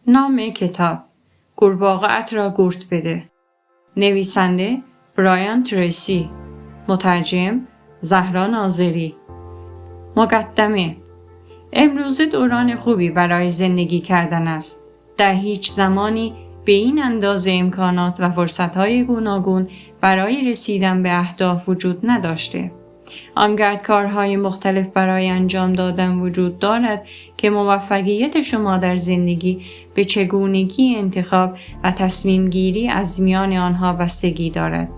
نام کتاب قورباغه‌ات را گورت بده. نویسنده برایان تریسی. مترجم زهرا ناظری. مقدمه: امروزه دوران خوبی برای زندگی کردن است. در هیچ زمانی به این اندازه امکانات و فرصت‌های گوناگون برای رسیدن به اهداف وجود نداشته. آنقدر کارهای مختلف برای انجام دادن وجود دارد که موفقیت شما در زندگی به چگونگی انتخاب و تصمیم گیری از میان آنها بستگی دارد.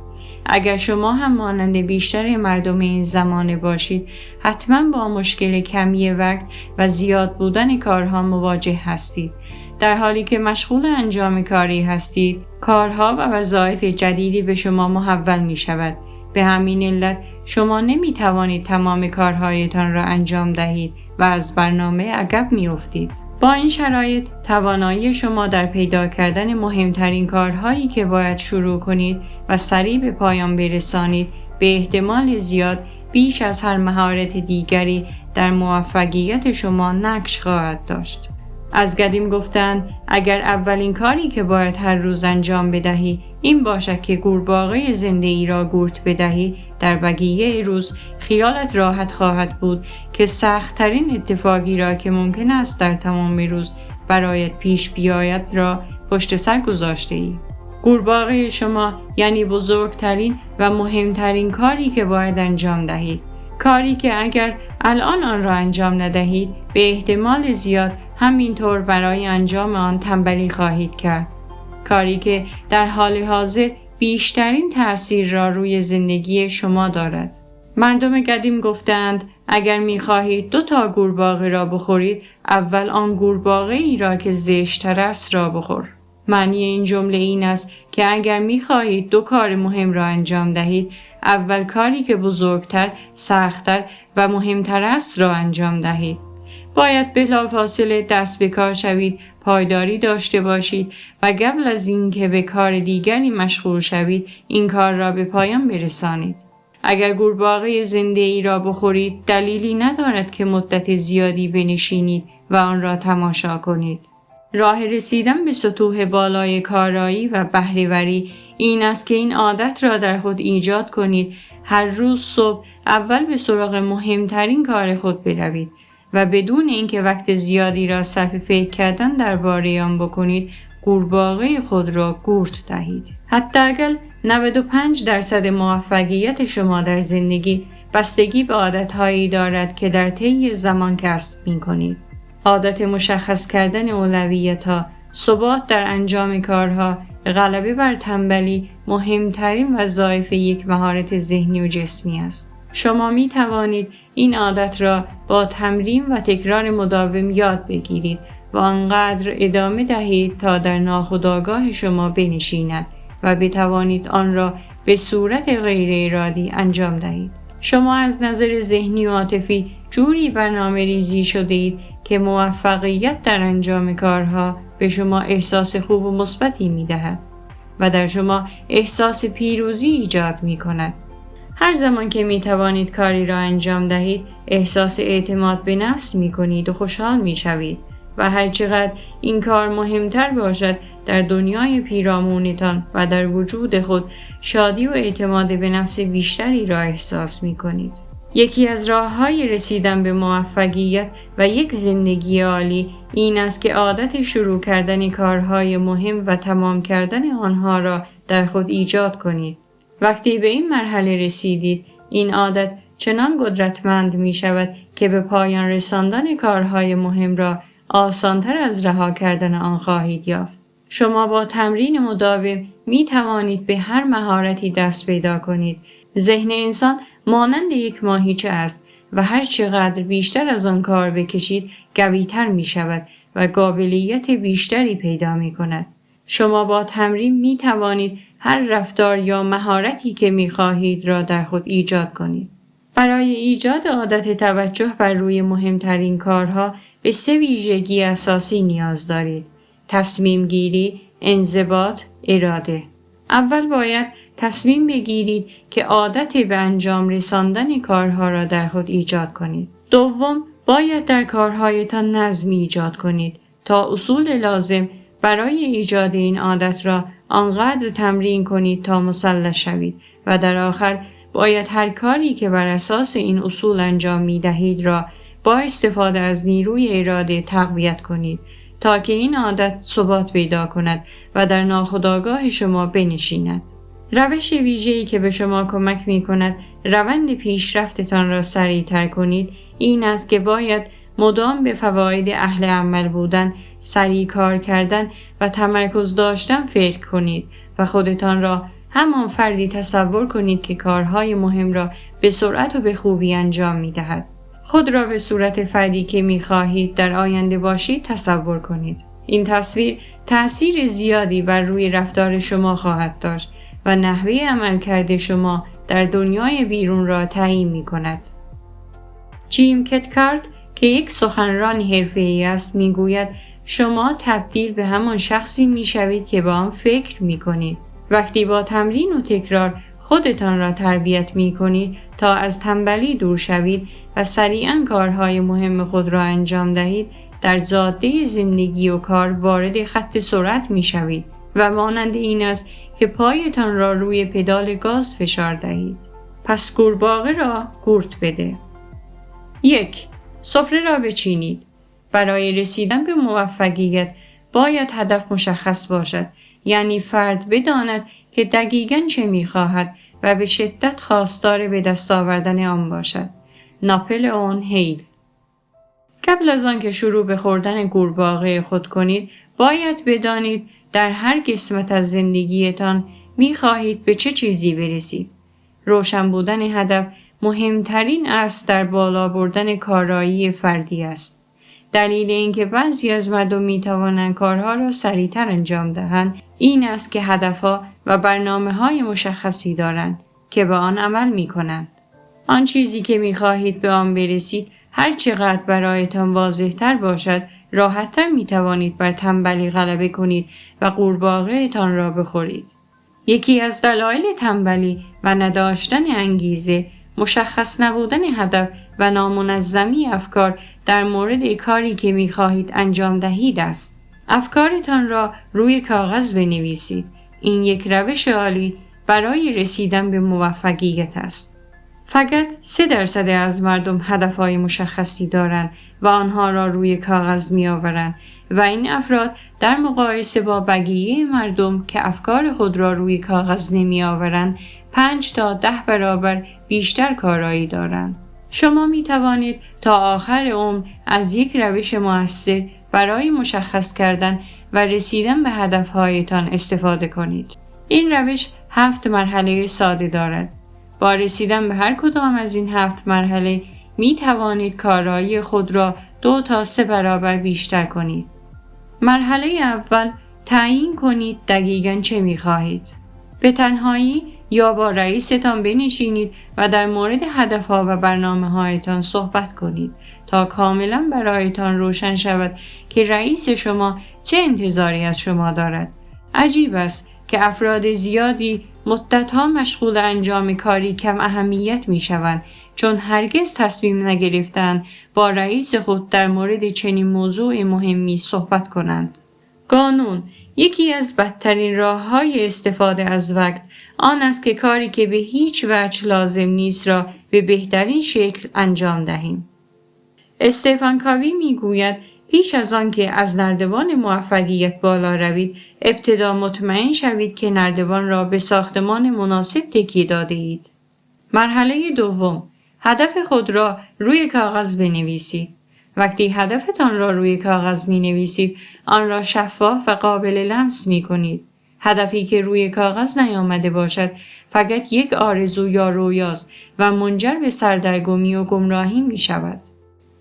اگر شما هم مانند بیشتر مردم این زمانه باشید، حتما با مشکل کمی وقت و زیاد بودن کارها مواجه هستید. در حالی که مشغول انجام کاری هستید، کارها و وظایف جدیدی به شما محول می شود. به همین علت شما نمی توانید تمام کارهایتان را انجام دهید و از برنامه عقب می افتید. با این شرایط، توانایی شما در پیدا کردن مهمترین کارهایی که باید شروع کنید و سریع به پایان برسانید، به احتمال زیاد بیش از هر مهارت دیگری در موفقیت شما نقش خواهد داشت. از قدیم گفتند اگر اولین کاری که باید هر روز انجام بدهی این باشد که قورباغه زندگی را گورت بدهی، در بقیه روز خیالت راحت خواهد بود که سخت‌ترین اتفاقی را که ممکن است در تمام روز برایت پیش بیاید را پشت سر گذاشته ای. قورباغه شما یعنی بزرگترین و مهمترین کاری که باید انجام دهید. کاری که اگر الان آن را انجام ندهید، به احتمال زیاد همینطور برای انجام آن تنبلی خواهید کرد. کاری که در حال حاضر بیشترین تأثیر را روی زندگی شما دارد. مردم قدیم گفتند اگر می‌خواهید 2 قورباغه را بخورید، اول آن قورباغه ای را که زشت‌تر است را بخور. معنی این جمله این است که اگر می‌خواهید 2 کار مهم را انجام دهید، اول کاری که بزرگتر، سخت‌تر و مهمتر است را انجام دهید. باید بلافاصله دست به کار شوید، پایداری داشته باشید و قبل از اینکه به کار دیگری مشغول شوید، این کار را به پایان برسانید. اگر قورباغه زنده ای را بخورید، دلیلی ندارد که مدت زیادی بنشینید و آن را تماشا کنید. راه رسیدن به سطوح بالای کارایی و بهره‌وری این است که این عادت را در خود ایجاد کنید. هر روز صبح اول به سراغ مهمترین کار خود بروید و بدون اینکه وقت زیادی را صرف فکر کردن درباره آن بکنید، قورباغه خود را گورت دهید. حداقل 95% موفقیت شما در زندگی بستگی به عادت‌هایی دارد که در طی زمان کسب می‌کنید. عادت مشخص کردن اولویت‌ها، ثبات در انجام کارها، غلبه بر تنبلی مهمترین وظایف یک مهارت ذهنی و جسمی است. شما می توانید این عادت را با تمرین و تکرار مداوم یاد بگیرید و آنقدر ادامه دهید تا در ناخودآگاه شما بنشیند و بتوانید آن را به صورت غیر ارادی انجام دهید. شما از نظر ذهنی و عاطفی جوری برنامه‌ریزی شده اید که موفقیت در انجام کارها به شما احساس خوب و مثبتی می‌دهد و در شما احساس پیروزی ایجاد می‌کند. هر زمان که می توانید کاری را انجام دهید، احساس اعتماد به نفس می کنید و خوشحال می شوید و هرچقدر این کار مهمتر باشد، در دنیای پیرامونتان و در وجود خود شادی و اعتماد به نفس بیشتری را احساس می کنید. یکی از راه‌های رسیدن به موفقیت و یک زندگی عالی این است که عادت شروع کردن کارهای مهم و تمام کردن آنها را در خود ایجاد کنید. وقتی به این مرحله رسیدید، این عادت چنان قدرتمند می شود که به پایان رساندن کارهای مهم را آسانتر از رها کردن آن خواهید یافت. شما با تمرین مداوم می توانید به هر مهارتی دست پیدا کنید. ذهن انسان مانند یک ماهیچه است و هر چقدر بیشتر از آن کار بکشید، قوی‌تر می شود و قابلیت بیشتری پیدا می کند. شما با تمرین می توانید هر رفتار یا مهارتی که می خواهید را در خود ایجاد کنید. برای ایجاد عادت توجه بر روی مهمترین کارها به 3 ویژگی اساسی نیاز دارید: تصمیم گیری، انضباط، اراده. اول باید تصمیم بگیرید که عادت به انجام رساندن کارها را در خود ایجاد کنید. دوم، باید در کارهایتان نظم ایجاد کنید تا اصول لازم برای ایجاد این عادت را آنقدر تمرین کنید تا مسلح شوید و در آخر باید هر کاری که بر اساس این اصول انجام می دهید را با استفاده از نیروی اراده تقویت کنید تا که این عادت ثبات پیدا کند و در ناخودآگاه شما بنشیند. روش ویژه‌ای که به شما کمک می کند روند پیشرفتتان را سریع‌تر کنید این است که باید مدام به فواید اهل عمل بودن، سریع کار کردن و تمرکز داشتن فکر کنید و خودتان را همان فردی تصور کنید که کارهای مهم را به سرعت و به خوبی انجام می دهد. خود را به صورت فردی که می خواهید در آینده باشید تصور کنید. این تصویر تأثیر زیادی بر روی رفتار شما خواهد داشت و نحوه عملکرد شما در دنیای بیرون را تعیین می کند. جیم کتکارد که یک سخنران حرفه‌ای است می گوید شما تبدیل به همان شخصی می شوید که با آن فکر می کنید. وقتی با تمرین و تکرار خودتان را تربیت می کنید تا از تنبلی دور شوید و سریعاً کارهای مهم خود را انجام دهید، در جاده زندگی و کار وارد خط سرعت می شوید و مانند این است که پایتان را روی پدال گاز فشار دهید. پس قورباغه را قورت بده. 1. سفره را بچینید. برای رسیدن به موفقیت باید هدف مشخص باشد، یعنی فرد بداند که دقیقاً چه می‌خواهد و به شدت خواستار به دست آوردن آن باشد. ناپلئون هیل. قبل از آن که شروع به خوردن قورباغه خود کنید، باید بدانید در هر قسمت از زندگیتان می‌خواهید به چه چیزی برسید. روشن بودن هدف مهمترین اصل در بالا بردن کارایی فردی است. دلیل اینکه بعضی از مردم می‌توانند کارها را سریعتر انجام دهند این است که هدفها و برنامه‌های مشخصی دارند که به آن عمل می‌کنند. آن چیزی که می‌خواهید به آن برسید هر چقدر برایتان واضح‌تر باشد، راحت‌تر می‌توانید بر تنبلی غلبه کنید و قورباغه‌تان را بخورید. یکی از دلایل تنبلی و نداشتن انگیزه، مشخص نبودن هدف و نامنظمی افکار در مورد کاری که می‌خواهید انجام دهید است. افکارتان را روی کاغذ بنویسید. این یک روش عالی برای رسیدن به موفقیت است. فقط 3% از مردم هدفهای مشخصی دارند و آنها را روی کاغذ می‌آورند و این افراد در مقایسه با بقیه مردم که افکار خود را روی کاغذ نمی‌آورند 5 تا 10 برابر بیشتر کارایی دارند. شما می توانید تا آخر عمر از یک روش مؤثر برای مشخص کردن و رسیدن به هدفهایتان استفاده کنید. این روش 7 مرحله ساده دارد. با رسیدن به هر کدام از این 7 مرحله می توانید کارایی خود را 2 تا 3 برابر بیشتر کنید. مرحله اول، تعیین کنید دقیقاً چه می خواهید. به تنهایی یا با رئیستان بنشینید و در مورد هدفها و برنامه‌هایتان صحبت کنید تا کاملاً برایتان روشن شود که رئیس شما چه انتظاری از شما دارد. عجیب است که افراد زیادی مدت‌ها مشغول انجام کاری کم اهمیت می‌شوند چون هرگز تصمیم نگرفتند با رئیس خود در مورد چنین موضوع مهمی صحبت کنند. قانون، یکی از بدترین راه‌های استفاده از وقت آن است که کاری که به هیچ وجه لازم نیست را به بهترین شکل انجام دهیم. استفان کاوی می‌گوید پیش از آن که از نردبان موفقیت بالا روید، ابتدا مطمئن شوید که نردبان را به ساختمان مناسب تکیه داده اید. مرحله دوم، هدف خود را روی کاغذ بنویسید. وقتی هدفتان را روی کاغذ می‌نویسید، آن را شفاف و قابل لمس می‌کنید. هدفی که روی کاغذ نیامده باشد فقط یک آرزو یا رویاست و منجر به سردرگمی و گمراهی می‌شود.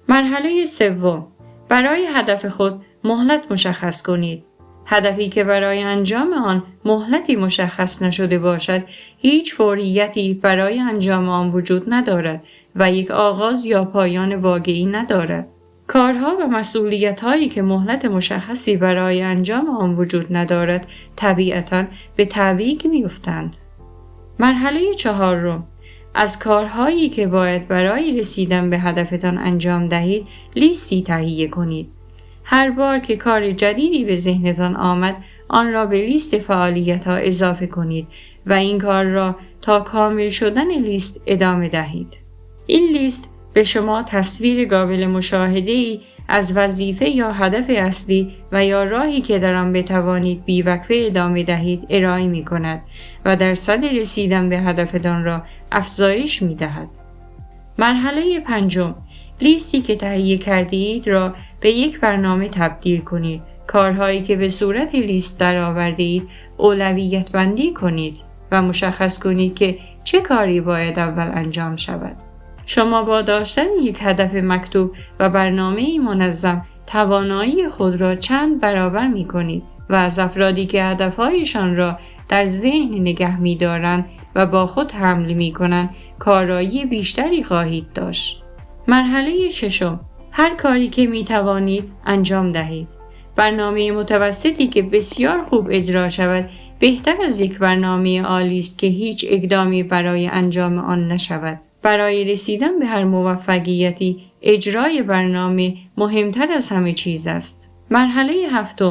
مرحله سوم، برای هدف خود مهلت مشخص کنید. هدفی که برای انجام آن مهلتی مشخص نشده باشد، هیچ فوریتی برای انجام آن وجود ندارد و یک آغاز یا پایان واقعی ندارد. کارها و مسئولیت‌هایی که مهلت مشخصی برای انجام آن وجود ندارد، طبیعتاً به تعویق می‌افتند. مرحله چهارم، از کارهایی که باید برای رسیدن به هدفتان انجام دهید، لیستی تهیه کنید. هر بار که کار جدیدی به ذهنتان آمد، آن را به لیست فعالیت‌ها اضافه کنید و این کار را تا کامل شدن لیست ادامه دهید. این لیست به شما تصویر قابل مشاهده‌ای از وظیفه یا هدف اصلی و یا راهی که در آن بتوانید بی‌وقفه ادامه دهید ارائه می‌کند و درصد رسیدن به هدفتان را افزایش می‌دهد. مرحله 5: لیستی که تهیه کرده اید را به یک برنامه تبدیل کنید. کارهایی که به صورت لیست درآورده اید اولویت بندی کنید و مشخص کنید که چه کاری باید اول انجام شود. شما با داشتن یک هدف مکتوب و برنامه منظم توانایی خود را چند برابر می کنید و از افرادی که هدفهایشان را در ذهن نگه می دارند و با خود حمل می کنند کارایی بیشتری خواهید داشت. مرحله 6: هر کاری که می توانید انجام دهید. برنامه متوسطی که بسیار خوب اجرا شود بهتر از یک برنامه عالی است که هیچ اقدامی برای انجام آن نشود. برای رسیدن به هر موفقیتی اجرای برنامه مهمتر از همه چیز است. مرحله 7: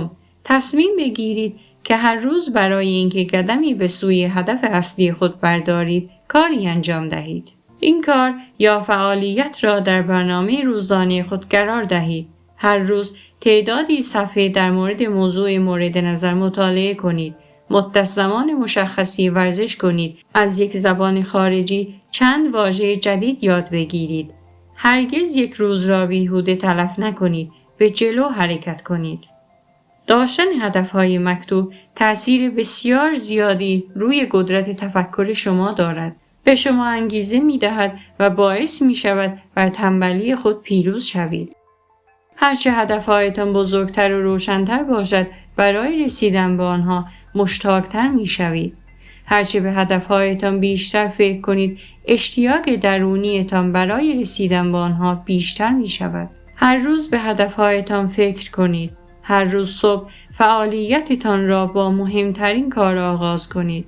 تصمیم بگیرید که هر روز برای اینکه قدمی به سوی هدف اصلی خود بردارید کاری انجام دهید. این کار یا فعالیت را در برنامه روزانه خود قرار دهید. هر روز تعدادی صفحه در مورد موضوع مورد نظر مطالعه کنید. مدت زمان مشخصی ورزش کنید. از یک زبان خارجی چند واژه جدید یاد بگیرید. هرگز یک روز را بیهوده تلف نکنید. به جلو حرکت کنید. داشتن هدفهای مکتوب تأثیر بسیار زیادی روی قدرت تفکر شما دارد. به شما انگیزه می دهد و باعث می شود بر تنبلی خود پیروز شوید. هرچه هدفهایتان بزرگتر و روشن‌تر باشد برای رسیدن به آنها مشتاق‌تر می شوید. هرچه به هدفهایتان بیشتر فکر کنید اشتیاق درونیتان برای رسیدن به آنها بیشتر می شود. هر روز به هدفهایتان فکر کنید. هر روز صبح فعالیتتان را با مهمترین کار آغاز کنید.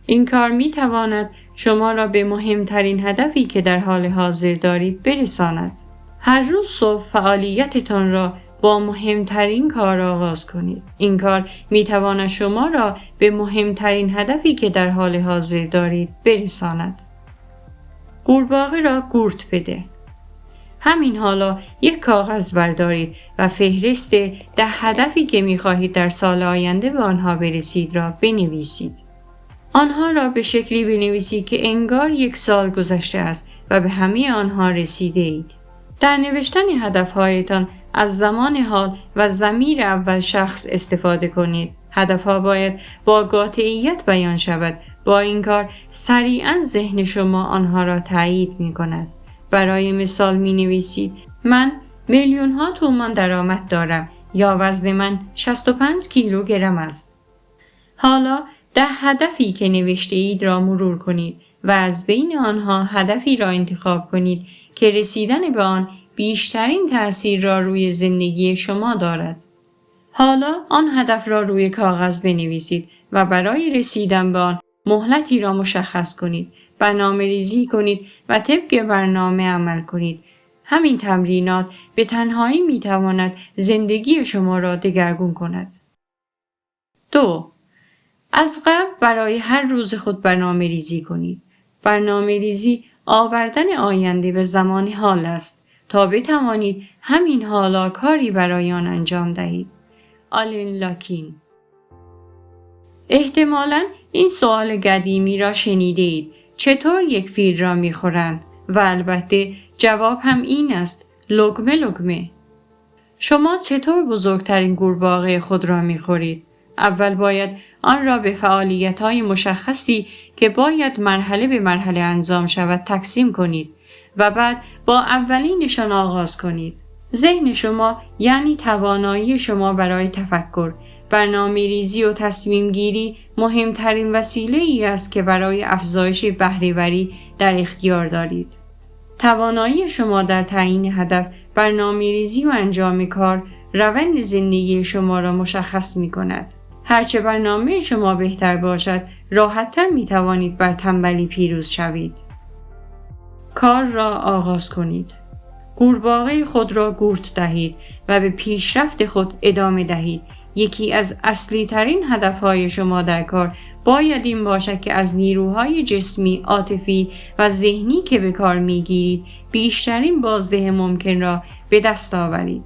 این کار می تواند شما را به مهمترین هدفی که در حال حاضر دارید برساند. هر روز صبح فعالیتتان را با مهمترین کار آغاز کنید. این کار می تواند شما را به مهمترین هدفی که در حال حاضر دارید برساند. قورباغه را قورت بده. همین حالا یک کاغذ بردارید و فهرست 10 هدفی که می خواهید در سال آینده به آنها برسید را بنویسید. آنها را به شکلی بنویسید که انگار یک سال گذشته است و به همه آنها رسیده اید. در نوشتن هدفهایتان از زمان حال و ضمیر اول شخص استفاده کنید. هدفها باید با قاطعیت بیان شود. با این کار سریعاً ذهن شما آنها را تایید می کند. برای مثال می نویسید من میلیون ها تومان درآمد دارم یا وزن من 65 کیلوگرم است. حالا 10 هدفی که نوشته اید را مرور کنید و از بین آنها هدفی را انتخاب کنید که رسیدن به آن بیشترین تأثیر را روی زندگی شما دارد. حالا آن هدف را روی کاغذ بنویسید و برای رسیدن به آن مهلتی را مشخص کنید. برنامه ریزی کنید و طبق برنامه عمل کنید. همین تمرینات به تنهایی می تواند زندگی شما را دگرگون کند. 2. از قبل برای هر روز خود برنامه ریزی کنید. برنامه ریزی آوردن آینده به زمان حال است تا بتوانید همین حالا کاری برای آن انجام دهید. آلن لاکین. احتمالاً این سوال قدیمی را شنیده اید. چطور یک فیل را می‌خورند؟ و البته جواب هم این است: لقمه لقمه. شما چطور بزرگترین قورباغه خود را می‌خورید؟ اول باید آن را به فعالیت‌های مشخصی که باید مرحله به مرحله انجام شود تقسیم کنید و بعد با اولینشان آغاز کنید. ذهن شما یعنی توانایی شما برای تفکر، برنامه ریزی و تصمیم گیری مهمترین وسیله ای است که برای افزایش بهره‌وری در اختیار دارید. توانایی شما در تعیین هدف، برنامه ریزی و انجام کار، روند زندگی شما را مشخص می کند. هرچه برنامه شما بهتر باشد، راحت‌تر می توانید بر تنبلی پیروز شوید. کار را آغاز کنید. قورباغه خود را گورت دهید و به پیشرفت خود ادامه دهید. یکی از اصلی ترین هدفهای شما در کار باید این باشد که از نیروهای جسمی، عاطفی و ذهنی که به کار میگیرید بیشترین بازده ممکن را به دست آورید.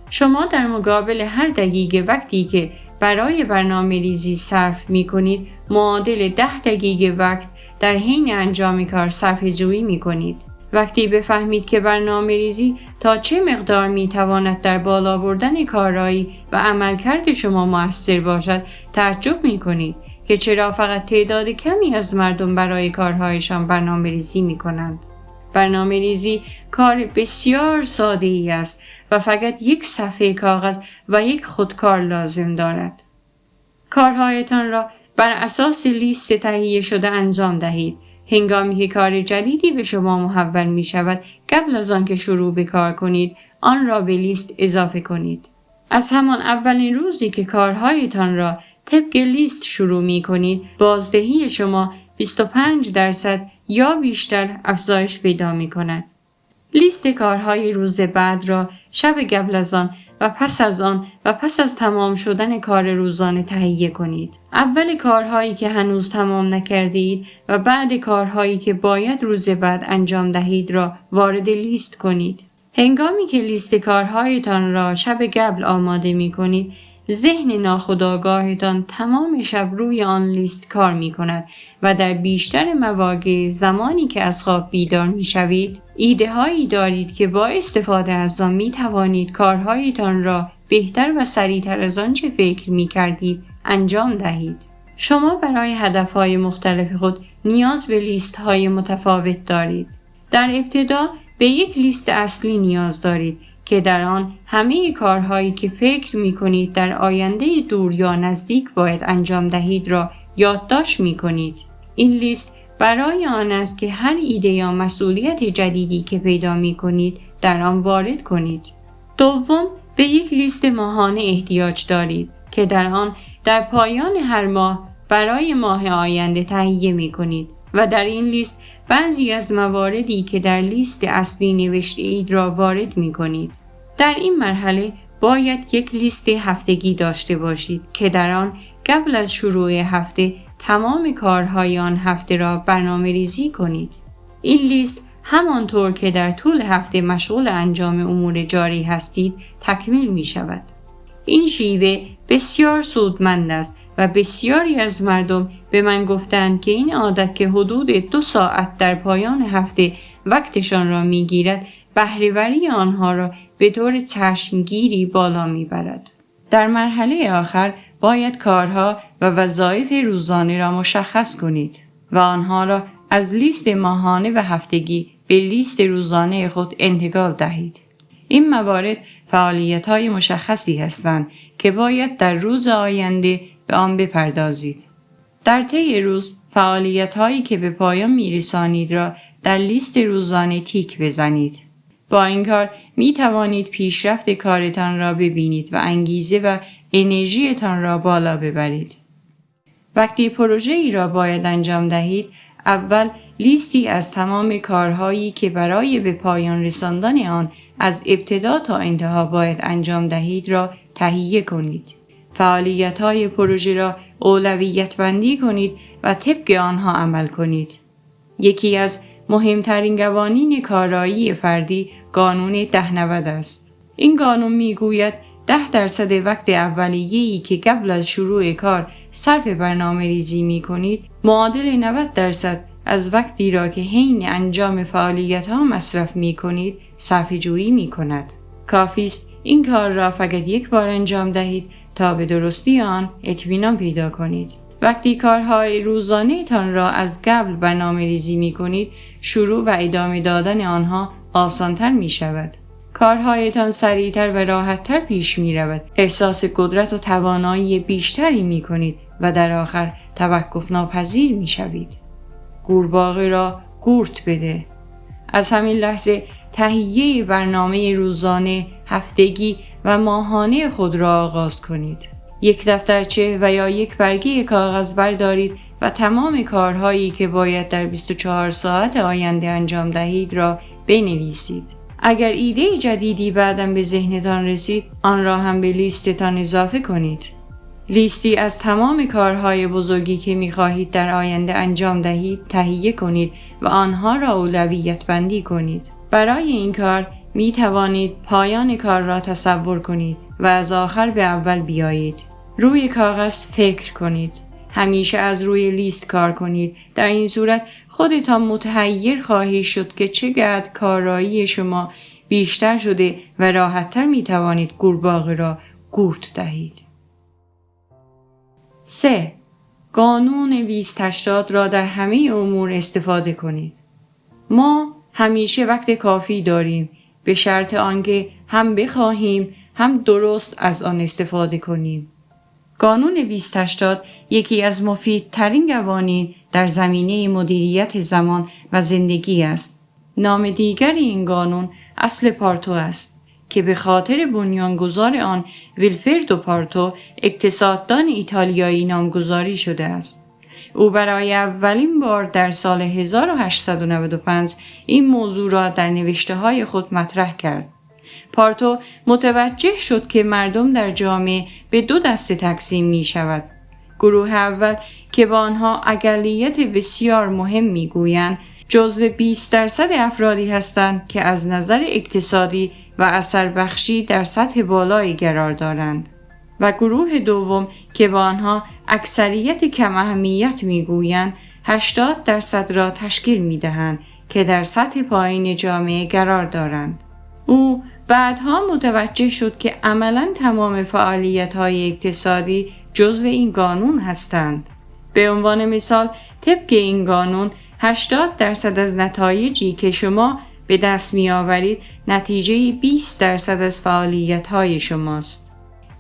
شما در مقابل هر دقیقه وقتی که برای برنامه‌ریزی صرف می‌کنید، معادل 10 دقیقه وقت در حین انجام کار صرفه‌جویی می‌کنید. وقتی بفهمید که برنامه‌ریزی تا چه مقدار می‌تواند در بالا بردن کارایی و عملکرد شما مؤثر باشد، تعجب می‌کنید که چرا فقط تعداد کمی از مردم برای کارهایشان برنامه‌ریزی می‌کنند. برنامه‌ریزی کار بسیار ساده‌ای است و فقط یک صفحه کاغذ و یک خودکار لازم دارد. کارهایتان را بر اساس لیست تهیه شده انجام دهید. هنگامی که کار جدیدی به شما محول می شود، قبل از آن که شروع به کار کنید، آن را به لیست اضافه کنید. از همان اولین روزی که کارهایتان را طبق لیست شروع می کنید، بازدهی شما 25% یا بیشتر افزایش پیدا می کند. لیست کارهای روز بعد را شب قبل از آن و پس از آن و پس از تمام شدن کار روزانه تهیه کنید. اول کارهایی که هنوز تمام نکرده اید و بعد کارهایی که باید روز بعد انجام دهید را وارد لیست کنید. هنگامی که لیست کارهایتان را شب قبل آماده می کنید، ذهن ناخودآگاهتان تمام شب روی آن لیست کار می کند و در بیشتر مواقع زمانی که از خواب بیدار می شوید، ایده هایی دارید که با استفاده از آن می توانید کارهایتان را بهتر و سریعتر از آنچه فکر می کردید انجام دهید. شما برای هدفهای مختلف خود نیاز به لیست های متفاوت دارید. در ابتدا به یک لیست اصلی نیاز دارید که در آن همه کارهایی که فکر می کنید در آینده دور یا نزدیک باید انجام دهید را یادداشت می کنید. این لیست برای آن است که هر ایده یا مسئولیت جدیدی که پیدا می کنید در آن وارد کنید. دوم، به یک لیست ماهانه احتیاج دارید که در آن در پایان هر ماه برای ماه آینده تهیه می کنید و در این لیست بعضی از مواردی که در لیست اصلی نوشته اید را وارد می کنید. در این مرحله باید یک لیست هفتگی داشته باشید که در آن قبل از شروع هفته تمام کارهای آن هفته را برنامه ریزی کنید. این لیست همانطور که در طول هفته مشغول انجام امور جاری هستید تکمیل می شود. این شیوه بسیار سودمند است و بسیاری از مردم به من گفتند که این عادت که حدود 2 ساعت در پایان هفته وقتشان را می گیرد، بهره‌وری آنها را به طور چشمگیری بالا می برد. در مرحله آخر باید کارها و وظایف روزانه را مشخص کنید و آنها را از لیست ماهانه و هفتگی به لیست روزانه خود انتقال دهید. این موارد فعالیت‌های مشخصی هستند که باید در روز آینده به آن بپردازید. در طی روز فعالیت‌هایی که به پایان می‌رسانید را در لیست روزانه تیک بزنید. با این کار می توانید پیشرفت کارتان را ببینید و انگیزه و انرژیتان را بالا ببرید. وقتی پروژه ای را باید انجام دهید، اول لیستی از تمام کارهایی که برای به پایان رساندن آن از ابتدا تا انتها باید انجام دهید را تهیه کنید. فعالیت‌های پروژه را اولویت بندی کنید و طبق آنها عمل کنید. یکی از مهمترین قوانین کارایی فردی قانون 10-90 است. این قانون میگوید 10% وقت اولیه‌ای که قبل از شروع کار صرف برنامه ریزی می کنید، معادل 90% از وقتی را که حین انجام فعالیت ها مصرف می کنید صرفه جویی می کند. کافی است این کار را فقط یک بار انجام دهید تا به درستی آن اطمینان پیدا کنید. وقتی کارهای روزانه تان را از قبل برنامه ریزی می کنید، شروع و ادامه دادن آنها آسانتر می شود. کارهایتان سریعتر و راحتتر پیش می رود. احساس قدرت و توانایی بیشتری می کنید و در آخر توقف ناپذیر می شوید. قورباغه را قورت بده. از همین لحظه تهیه برنامه روزانه، هفتگی و ماهانه خود را آغاز کنید. یک دفترچه و یا یک برگه کاغذ بردارید و تمام کارهایی که باید در 24 ساعت آینده انجام دهید را بنویسید. اگر ایده جدیدی بعداً به ذهنتان رسید، آن را هم به لیستتان اضافه کنید. لیستی از تمام کارهای بزرگی که می‌خواهید در آینده انجام دهید تهیه کنید و آنها را اولویت بندی کنید. برای این کار می توانید پایان کار را تصور کنید و از آخر به اول بیایید. روی کاغذ فکر کنید. همیشه از روی لیست کار کنید. در این صورت خودتان متحیر خواهید شد که چقدر کارایی شما بیشتر شده و راحت‌تر می توانید قورباغه را قورت دهید. 3. قانون 20-80 را در همه امور استفاده کنید. ما همیشه وقت کافی داریم، به شرط آنکه هم بخواهیم هم درست از آن استفاده کنیم. قانون 20-80 یکی از مفیدترین قوانین در زمینه مدیریت زمان و زندگی است. نام دیگر این قانون اصل پارتو است که به خاطر بنیانگذار آن ویلفردو پارتو اقتصاددان ایتالیایی نامگذاری شده است. او برای اولین بار در سال 1895 این موضوع را در نوشته‌های خود مطرح کرد. پارتو متوجه شد که مردم در جامعه به 2 دسته تقسیم می شود. گروه اول که با آنها اقلیت بسیار مهم می گویند جزو 20% افرادی هستند که از نظر اقتصادی و اثر بخشی در سطح بالایی قرار دارند و گروه دوم که با آنها اکثریت کم اهمیت می گویند 80% را تشکیل می دهند که در سطح پایین جامعه قرار دارند. او بعدها متوجه شد که عملاً تمام فعالیت‌های اقتصادی جزو این قانون هستند. به عنوان مثال، طبق این قانون 80% از نتایجی که شما به دست می‌آورید نتیجه 20% از فعالیت‌های شماست.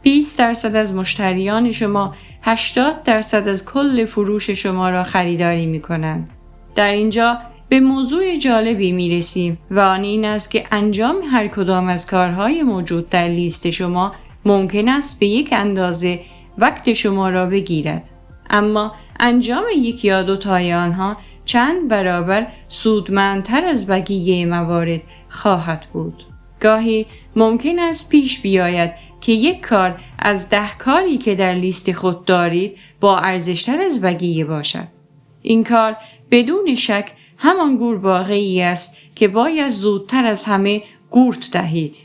20% از مشتریان شما 80% از کل فروش شما را خریداری می‌کنند. در اینجا به موضوع جالبی می‌رسیم و آن این است که انجام هر کدام از کارهای موجود در لیست شما ممکن است به یک اندازه وقت شما را بگیرد، اما انجام یک یا 2 تای آنها چند برابر سودمندتر از بقیه موارد خواهد بود. گاهی ممکن است پیش بیاید که یک کار از 10 کاری که در لیست خود دارید با ارزشتر از بقیه باشد. این کار بدون شک همان قورباغه‌ای است که باید زودتر از همه قورت دهید.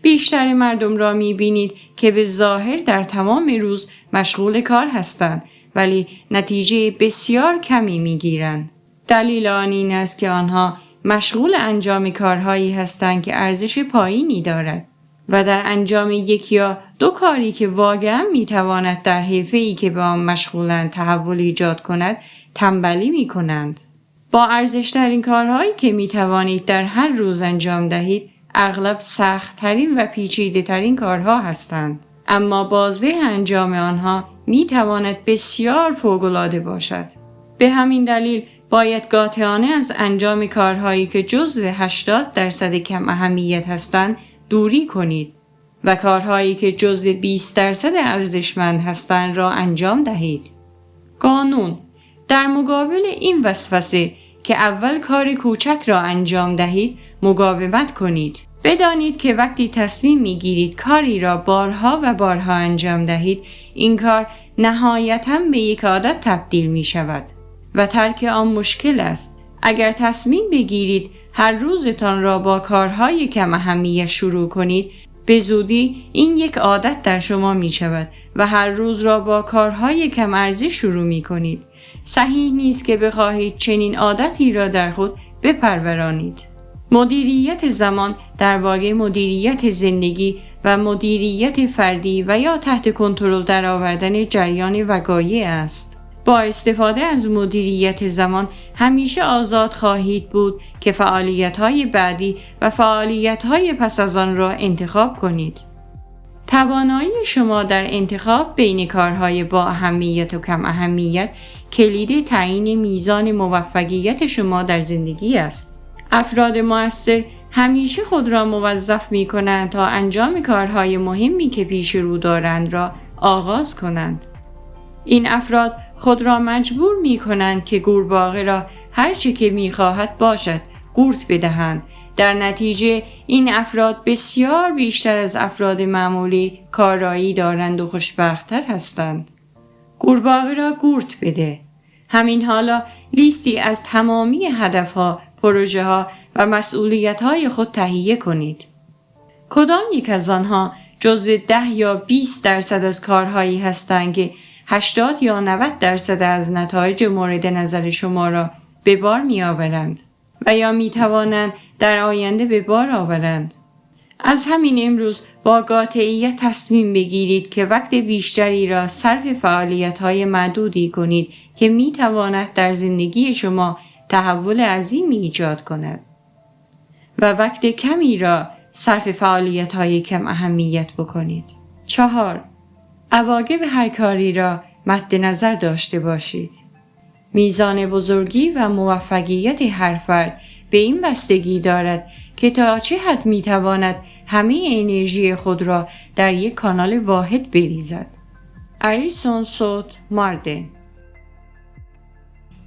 بیشتر مردم را می‌بینید که به ظاهر در تمام روز مشغول کار هستند ولی نتیجه بسیار کمی می‌گیرند. دلیل آن این است که آنها مشغول انجام کارهایی هستند که ارزش پایینی دارد و در انجام 1 یا 2 کاری که واقعاً می‌تواند در حرفه‌ای که به آن مشغولند تحول ایجاد کند تنبلی می‌کنند. با ارزش‌ترین کارهایی که می‌توانید در هر روز انجام دهید اغلب سخت‌ترین و پیچیده‌ترین کارها هستند، اما بازده انجام آنها می‌تواند بسیار فوق‌العاده باشد. به همین دلیل باید قاطعانه از انجام کارهایی که جزو 80% کم اهمیت هستند دوری کنید و کارهایی که جزو 20% ارزشمند هستند را انجام دهید. قانون در مقابل این وسوسه که اول کار کوچک را انجام دهید مقاومت کنید. بدانید که وقتی تصمیم می‌گیرید کاری را بارها و بارها انجام دهید، این کار نهایتاً به یک عادت تبدیل می‌شود و ترک آن مشکل است. اگر تصمیم بگیرید هر روزتان را با کارهای کم اهمیت شروع کنید، به زودی این یک عادت در شما می‌شود و هر روز را با کارهای کم ارزش شروع می‌کنید. صحیح نیست که بخواهید چنین عادتی را در خود بپرورانید. مدیریت زمان در واقع مدیریت زندگی و مدیریت فردی و یا تحت کنترل درآوردن جریان وقایع است. با استفاده از مدیریت زمان همیشه آزاد خواهید بود که فعالیت‌های بعدی و فعالیت‌های پس از آن را انتخاب کنید. توانایی شما در انتخاب بین کارهای با اهمیت و کم اهمیت کلید تعیین میزان موفقیت شما در زندگی است. افراد مؤثر همیشه خود را موظف می‌کنند تا انجام کارهای مهمی که پیش رو دارند را آغاز کنند. این افراد خود را مجبور می‌کنند که قورباغه را هر چه که می‌خواهد باشد قورت بدهند در نتیجه این افراد بسیار بیشتر از افراد معمولی کارایی دارند و خوشبخت‌تر هستند. قورباغه را قورت بده. همین حالا لیستی از تمامی هدفها، پروژه‌ها و مسئولیت‌های خود تهیه کنید. کدام یک از آنها جزو 10 یا 20% از کارهایی هستند که 80 یا 90% از نتایج مورد نظر شما را به بار می‌آورند و یا می‌توانند در آینده به بار آورند؟ از همین امروز با قاطعیت تصمیم بگیرید که وقت بیشتری را صرف فعالیت‌های معدودی کنید که می‌تواند در زندگی شما تحول عظیمی ایجاد کند و وقت کمی را صرف فعالیت‌های کم اهمیت بکنید. 4. عواقب هر کاری را مد نظر داشته باشید. میزان بزرگی و موفقیت هر فرد به این بستگی دارد که تا چه حد میتواند همه انرژی خود را در یک کانال واحد بریزد. اریسون سوت ماردن.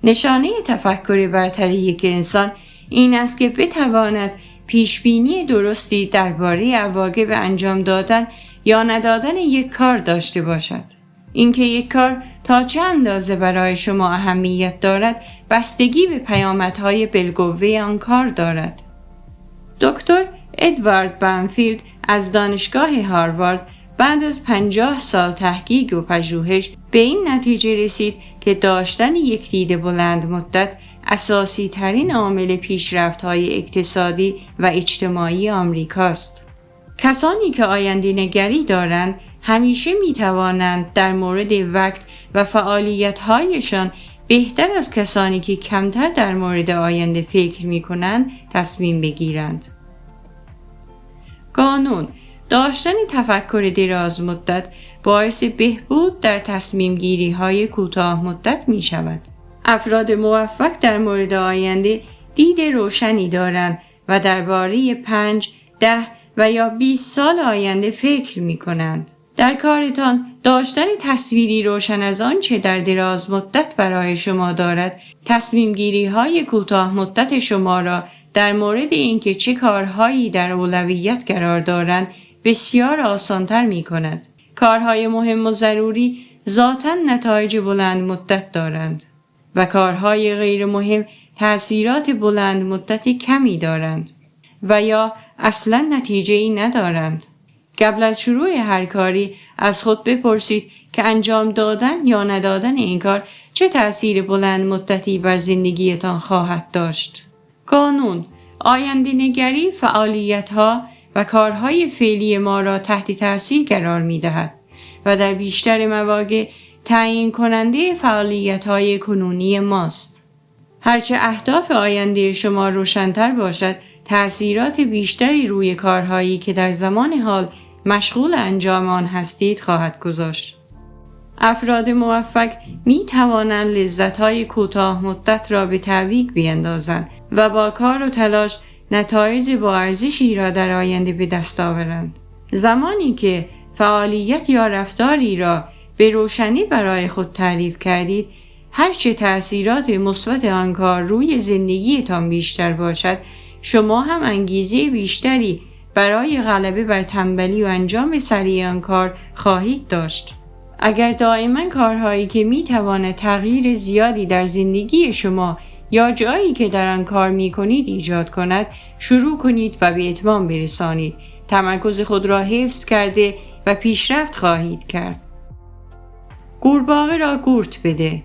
نشانه تفکر برتر یک انسان این است که بتواند پیشبینی درستی درباره عواقب انجام دادن یا ندادن یک کار داشته باشد. اینکه یک کار تا چه اندازه برای شما اهمیت دارد بستگی به پیامدهای بالقوه آن کار دارد. دکتر ادوارد بنفیلد از دانشگاه هاروارد بعد از 50 سال تحقیق و پژوهش به این نتیجه رسید که داشتن یک دید بلند مدت اساسی ترین عامل پیشرفت‌های اقتصادی و اجتماعی آمریکاست. کسانی که آینده نگری دارند همیشه می توانند در مورد وقت و فعالیت‌هایشان بهتر از کسانی که کمتر در مورد آینده فکر می کنند تصمیم بگیرند. قانون داشتن تفکر دراز مدت باعث بهبود در تصمیم گیری های کوتاه مدت می شود. افراد موفق در مورد آینده دید روشنی دارند و درباره 5، 10 و یا 20 سال آینده فکر می کنند. در کارتان داشتن تصویری روشن از آنچه در دراز مدت برای شما دارد، تصمیم گیری های کوتاه مدت شما را در مورد اینکه چه کارهایی در اولویت قرار دارند بسیار آسان‌تر می کند. کارهای مهم و ضروری ذاتاً نتایج بلند مدت دارند و کارهای غیر مهم تأثیرات بلند مدت کمی دارند و یا اصلاً نتیجه‌ای ندارند. قبل از شروع هر کاری از خود بپرسید که انجام دادن یا ندادن این کار چه تأثیر بلند مدتی بر زندگیتان خواهد داشت. قانون آینده نگری فعالیت‌ها و کارهای فعلی ما را تحت تأثیر قرار می‌دهد و در بیشتر مواقع تعیین کننده فعالیت‌های کنونی ماست. هرچه اهداف آینده شما روشن‌تر باشد، تأثیرات بیشتری روی کارهایی که در زمان حال مشغول انجام آن هستید خواهد گذاشت. افراد موفق می توانند لذت‌های کوتاه مدت را به تعویق بیندازند و با کار و تلاش نتایج با ارزشی را در آینده به دست آورند. زمانی که فعالیت یا رفتاری را به روشنی برای خود تعریف کردید، هرچه تأثیرات مثبت آن کار روی زندگیتان بیشتر باشد، شما هم انگیزه بیشتری برای غلبه بر تنبلی و انجام سریع آن کار خواهید داشت. اگر دائما کارهایی که میتواند تغییر زیادی در زندگی شما یا جایی که در آن کار میکنید ایجاد کند، شروع کنید و به اتمام برسانید. تمرکز خود را حفظ کرده و پیشرفت خواهید کرد. قورباغه را قورت بده.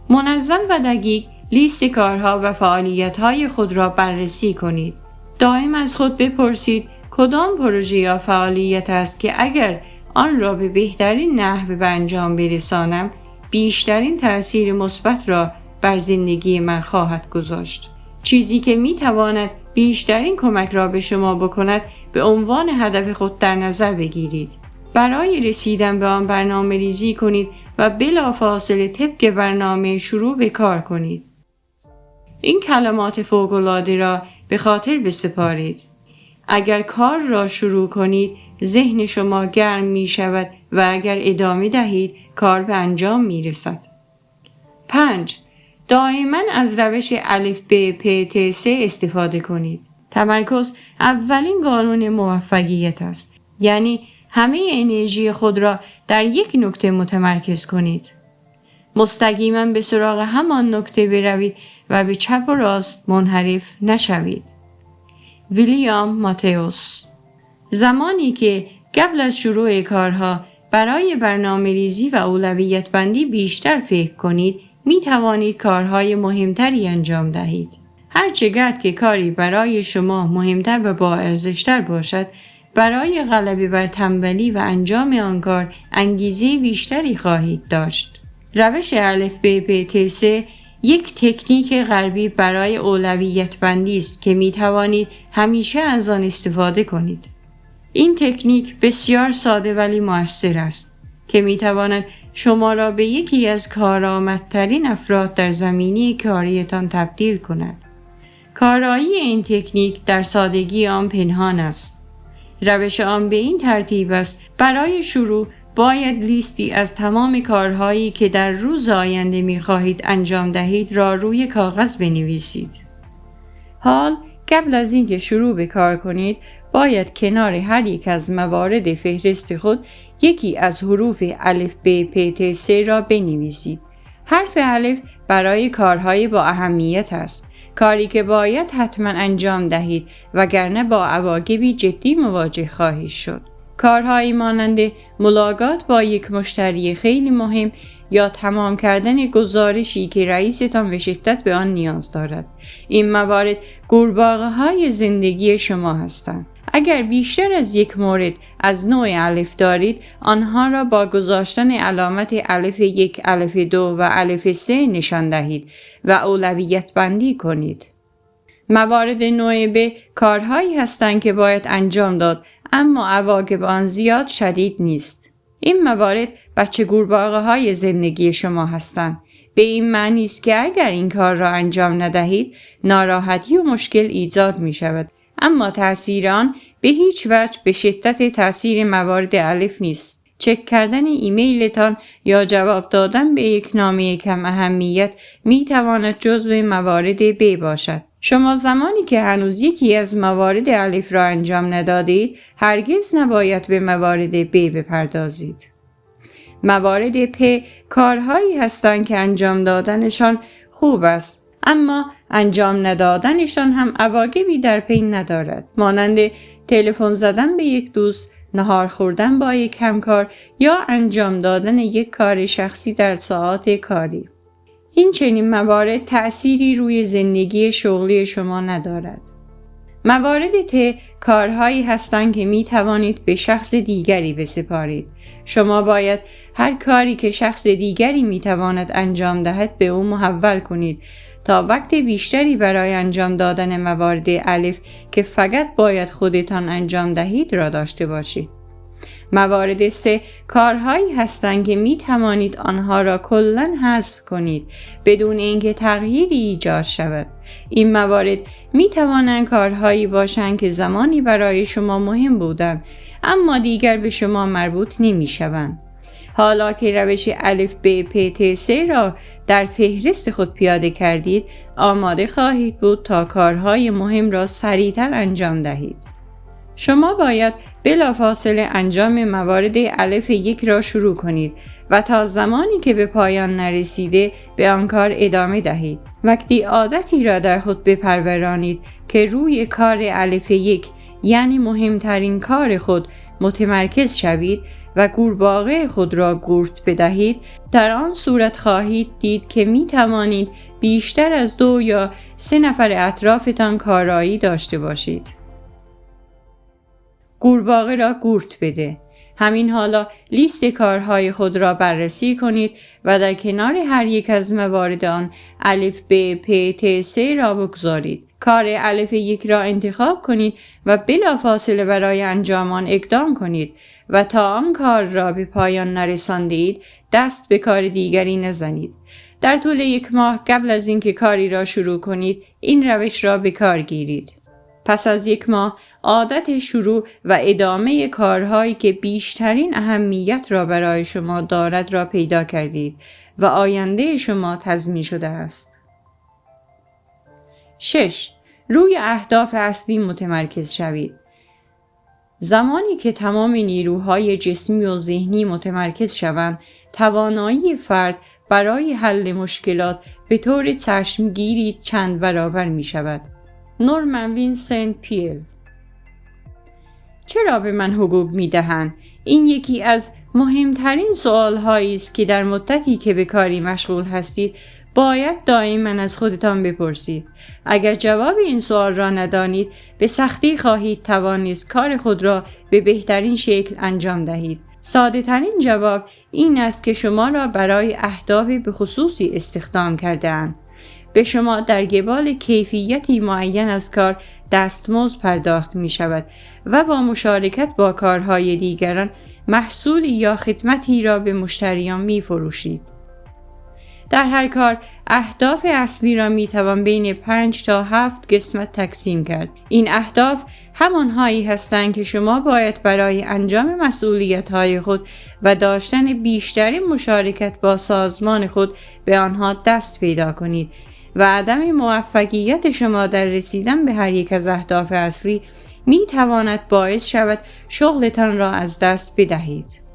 منظم و دقیق لیست کارها و فعالیت‌های خود را بررسی کنید. دائم از خود بپرسید کدام پروژه یا فعالیت است که اگر آن را به بهترین نحو به انجام برسانم، بیشترین تأثیر مثبت را بر زندگی من خواهد گذاشت. چیزی که می‌تواند بیشترین کمک را به شما بکند به عنوان هدف خود در نظر بگیرید. برای رسیدن به آن برنامه‌ریزی کنید و بلافاصله طبق برنامه شروع به کار کنید. این کلمات فوق‌العاده را به خاطر بسپارید. اگر کار را شروع کنید، ذهن شما گرم می شود و اگر ادامه دهید، کار به انجام می رسد. 5. دائما از روش الف ب پ ت س استفاده کنید. تمرکز اولین قانون موفقیت است. یعنی همه انرژی خود را در یک نکته متمرکز کنید. مستقیما به سراغ همان نکته بروید و به چپ و راست منحرف نشوید. ویلیام ماتئوس. زمانی که قبل از شروع کارها برای برنامه‌ریزی و اولویت بندی بیشتر فکر کنید، می توانید کارهای مهمتری انجام دهید. هر چقدر که کاری برای شما مهمتر و با ارزشتر باشد، برای غلبه بر تنبلی و انجام آن کار انگیزه بیشتری خواهید داشت. روش الف ب پ ت س یک تکنیک غربی برای اولویت بندی است که می توانید همیشه از آن استفاده کنید. این تکنیک بسیار ساده ولی مؤثر است که می تواند شما را به یکی از کارآمدترین افراد در زمینه کاریتان تبدیل کند. کارایی این تکنیک در سادگی آن پنهان است. روش آن به این ترتیب است: برای شروع باید لیستی از تمام کارهایی که در روز آینده می خواهید انجام دهید را روی کاغذ بنویسید. حال قبل از اینکه شروع به کار کنید، باید کنار هر یک از موارد فهرست خود یکی از حروف الف ب پ ت س را بنویسید. حرف الف برای کارهای با اهمیت است، کاری که باید حتما انجام دهید وگرنه با عواقبی جدی مواجه خواهید شد. کارهایی مانند ملاقات با یک مشتری خیلی مهم یا تمام کردن گزارشی که رئیستان به شدت به آن نیاز دارد. این موارد قورباغه‌های زندگی شما هستند. اگر بیشتر از یک مورد از نوع الف دارید، آنها را با گذاشتن علامت الف 1، الف 2 و الف 3 نشان دهید و اولویت بندی کنید. موارد نوع ب کارهایی هستند که باید انجام داد، اما عواقب آن زیاد شدید نیست. این موارد بچه قورباغه‌های زندگی شما هستند. به این معنی است که اگر این کار را انجام ندهید، ناراحتی و مشکل ایجاد می شود. اما تأثیر آن به هیچ وجه به شدت تأثیر موارد الف نیست. چک کردن ایمیلتان یا جواب دادن به یک نامه کم اهمیت می تواند جزو موارد ب باشد. شما زمانی که هنوز یکی از موارد الف را انجام ندادید، هرگز نباید به موارد ب بپردازید. موارد پ کارهایی هستند که انجام دادنشان خوب است، اما انجام ندادنشان هم عواقبی در پی ندارد، مانند تلفن زدن به یک دوست، نهار خوردن با یک همکار یا انجام دادن یک کار شخصی در ساعات کاری. این چنین موارد تأثیری روی زندگی شغلی شما ندارد. موارد ت کارهایی هستند که می توانید به شخص دیگری بسپارید. شما باید هر کاری که شخص دیگری می تواند انجام دهد به او محول کنید تا وقت بیشتری برای انجام دادن موارد الف که فقط باید خودتان انجام دهید را داشته باشید. موارد 3 کارهایی هستند که می توانید آنها را کلاً حذف کنید بدون اینکه تغییری ایجاد شود. این موارد می توانند کارهایی باشند که زمانی برای شما مهم بودند اما دیگر به شما مربوط نمی شوند. حالا که روش الف ب پ ت س را در فهرست خود پیاده کردید، آماده خواهید بود تا کارهای مهم را سریعتر انجام دهید. شما باید بلافاصله انجام موارد الف 1 را شروع کنید و تا زمانی که به پایان نرسیده به آن کار ادامه دهید. وقتی عادتی را در خود بپرورانید که روی کار الف 1 یعنی مهمترین کار خود متمرکز شوید و قورباغه خود را قورت بدهید، در آن صورت خواهید دید که می توانید بیشتر از 2 یا 3 نفر اطرافتان کارایی داشته باشید. قورباغه را قورت بده. همین حالا لیست کارهای خود را بررسی کنید و در کنار هر یک از موارد آن الف ب پ ت س را بگذارید. کار الف 1 را انتخاب کنید و بلافاصله برای انجام آن اقدام کنید و تا آن کار را به پایان نرساندید دست به کار دیگری نزنید. در طول 1 ماه قبل از اینکه کاری را شروع کنید این روش را به کار گیرید. پس از 1 ماه عادت شروع و ادامه کارهایی که بیشترین اهمیت را برای شما دارد را پیدا کردید و آینده شما تضمین شده است. 6. روی اهداف اصلی متمرکز شوید. زمانی که تمام نیروهای جسمی و ذهنی متمرکز شوند، توانایی فرد برای حل مشکلات به طور چشمگیری چند برابر می شود. نورمن وینسنت پیل. چرا به من حقوق می دهند؟ این یکی از مهمترین سوال‌هایی است که در مدتی که به کاری مشغول هستید باید دائما از خودتان بپرسید. اگر جواب این سوال را ندانید، به سختی خواهید توانست کار خود را به بهترین شکل انجام دهید. ساده ترین جواب این است که شما را برای اهداف به خصوصی استخدام کرده اند. به شما در قبال کیفیتی معین از کار دستمزد پرداخت می شود و با مشارکت با کارهای دیگران محصولی یا خدمتی را به مشتریان می فروشید. در هر کار اهداف اصلی را می توان بین 5 تا 7 قسمت تقسیم کرد. این اهداف همانهایی هستند که شما باید برای انجام مسئولیت‌های خود و داشتن بیشترین مشارکت با سازمان خود به آنها دست پیدا کنید و عدم موفقیت شما در رسیدن به هر یک از اهداف اصلی می تواند باعث شود شغلتان را از دست بدهید.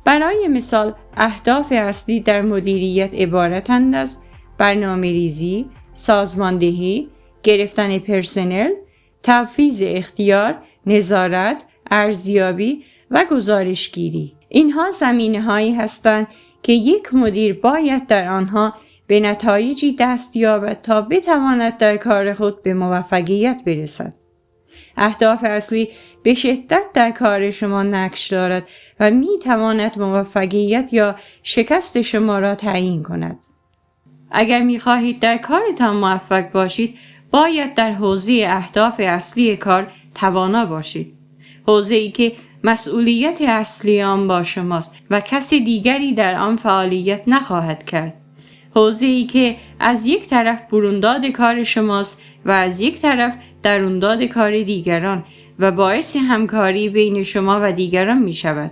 برای مثال، اهداف اصلی در مدیریت عبارتند از برنامه‌ریزی، سازماندهی، گرفتن پرسنل، تفویض اختیار، نظارت، ارزیابی و گزارشگیری. اینها زمینه‌هایی هستند که یک مدیر باید در آنها به نتایجی دست یابد تا بتواند در کار خود به موفقیت برسد. اهداف اصلی به شدت در کار شما نقش دارد و می تواند موفقیت یا شکست شما را تعیین کند. اگر می خواهید در کارتان موفق باشید، باید در حوزه اهداف اصلی کار توانا باشید. حوزه‌ای که مسئولیت اصلی آن با شماست و کسی دیگری در آن فعالیت نخواهد کرد. حوزه‌ای که از یک طرف برونداد کار شماست و از یک طرف درونداد کار دیگران و باعث همکاری بین شما و دیگران می شود.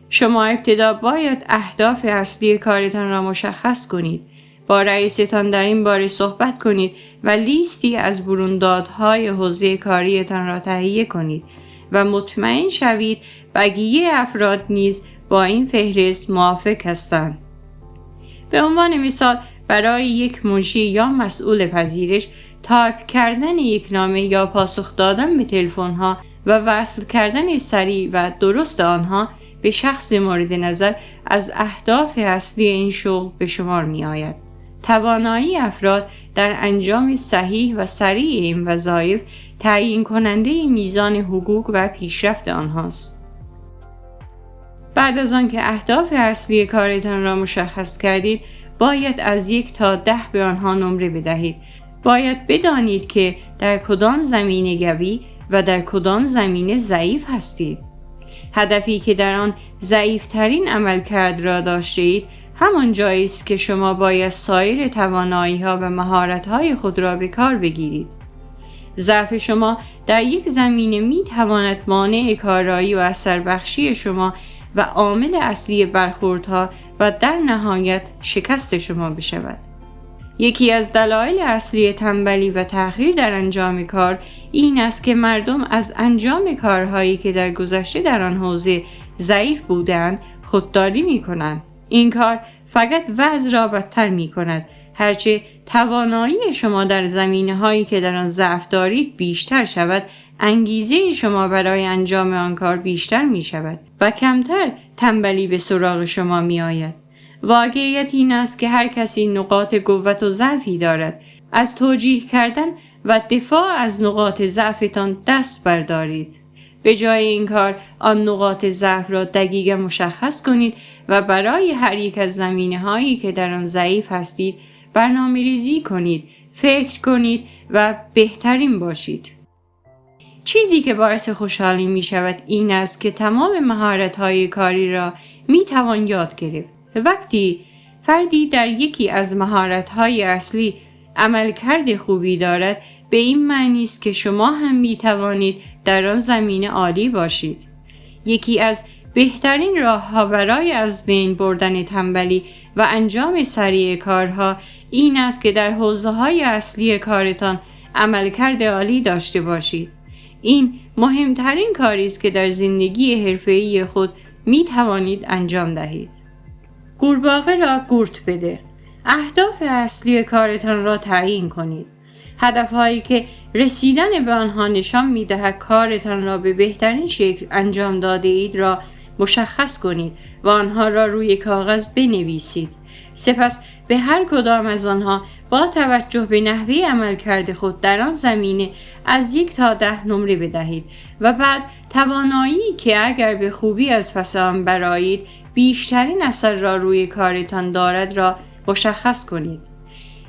شما ابتدا باید اهداف اصلی کارتان را مشخص کنید. با رئیستان در این باره صحبت کنید و لیستی از بروندادهای حوزه کاریتان را تهیه کنید و مطمئن شوید بقیه افراد نیز با این فهرست موافق هستند. به عنوان مثال، برای یک منشی یا مسئول پذیرش، تایپ کردن یک نامه یا پاسخ دادن به تلفن‌ها و وصل کردن سریع و درست آنها به شخص مورد نظر از اهداف اصلی این شغل به شمار می آید. توانایی افراد در انجام صحیح و سریع این وظایف تعیین کننده میزان حقوق و پیشرفت آنهاست. بعد از آنکه اهداف اصلی کارتان را مشخص کردید، باید از 1 تا 10 به آنها نمره بدهید. باید بدانید که در کدام زمینه قوی و در کدام زمینه ضعیف هستید. هدفی که در آن ضعیفترین عملکرد را داشته اید، همان جایی است که شما باید سایر توانایی‌ها و مهارت‌های خود را به کار بگیرید. ضعف شما در یک زمینه می‌تواند مانع کارایی و اثربخشی شما و عامل اصلی برخوردها و در نهایت شکست شما بشود. یکی از دلایل اصلی تنبلی و تأخیر در انجام کار این است که مردم از انجام کارهایی که در گذشته در آن حوزه ضعیف بودند خودداری می‌کنند. این کار فقط وضع را بدتر می‌کند. هرچه توانایی شما در زمینه‌هایی که در آن ضعف دارید بیشتر شود، انگیزه شما برای انجام آن کار بیشتر می‌شود و کمتر تنبلی به سراغ شما می‌آید. واقعیت این است که هر کسی نقاط قوت و ضعفی دارد. از توجیه کردن و دفاع از نقاط ضعفتان دست بردارید. به جای این کار آن نقاط ضعف را دقیقاً مشخص کنید و برای هر یک از زمینه‌هایی که در آن ضعیف هستید برنامه‌ریزی کنید، فکر کنید و بهترین باشید. چیزی که باعث خوشحالی می شود این است که تمام مهارت‌های کاری را می توان یاد گرفت. وقتی فردی در یکی از مهارت‌های اصلی عملکرد خوبی دارد، به این معنی است که شما هم می توانید در آن زمینه عالی باشید. یکی از بهترین راه‌ها برای از بین بردن تنبلی و انجام سریع کارها این است که در حوزه‌های اصلی کارتان عملکرد عالی داشته باشید. این مهمترین کاری است که در زندگی حرفه‌ای خود می توانید انجام دهید. قورباغه را قورت بده. اهداف اصلی کارتان را تعیین کنید. هدفهایی که رسیدن به آنها نشان می‌دهد کارتان را به بهترین شکل انجام داده اید را مشخص کنید و آنها را روی کاغذ بنویسید. سپس به هر کدام از آنها با توجه به نحوه عملکرد خود در آن زمینه از 1 تا 10 نمره بدهید و بعد توانایی که اگر به خوبی از پس آن برآیید بیشترین اثر را روی کارتان دارد را مشخص کنید.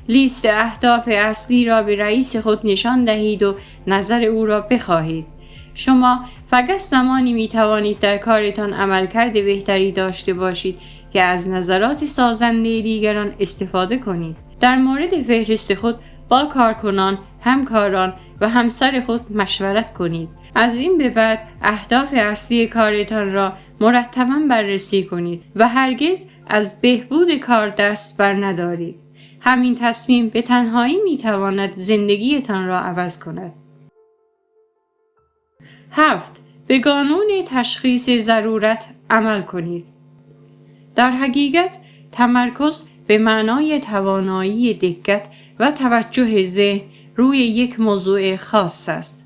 لیست اهداف اصلی را به رئیس خود نشان دهید و نظر او را بخواهید. شما فقط زمانی می توانید در کارتان عملکرد بهتری داشته باشید که از نظرات سازنده دیگران استفاده کنید. در مورد فهرست خود با کارکنان، همکاران و همسر خود مشورت کنید. از این به بعد اهداف اصلی کارتان را مرتباً بررسی کنید و هرگز از بهبود کار دست بر ندارید. همین تصمیم به تنهایی می تواند زندگیتان را عوض کند. 7. به قانون تشخیص ضرورت عمل کنید. در حقیقت تمرکز به معنای توانایی دقت و توجه ذهن روی یک موضوع خاص است.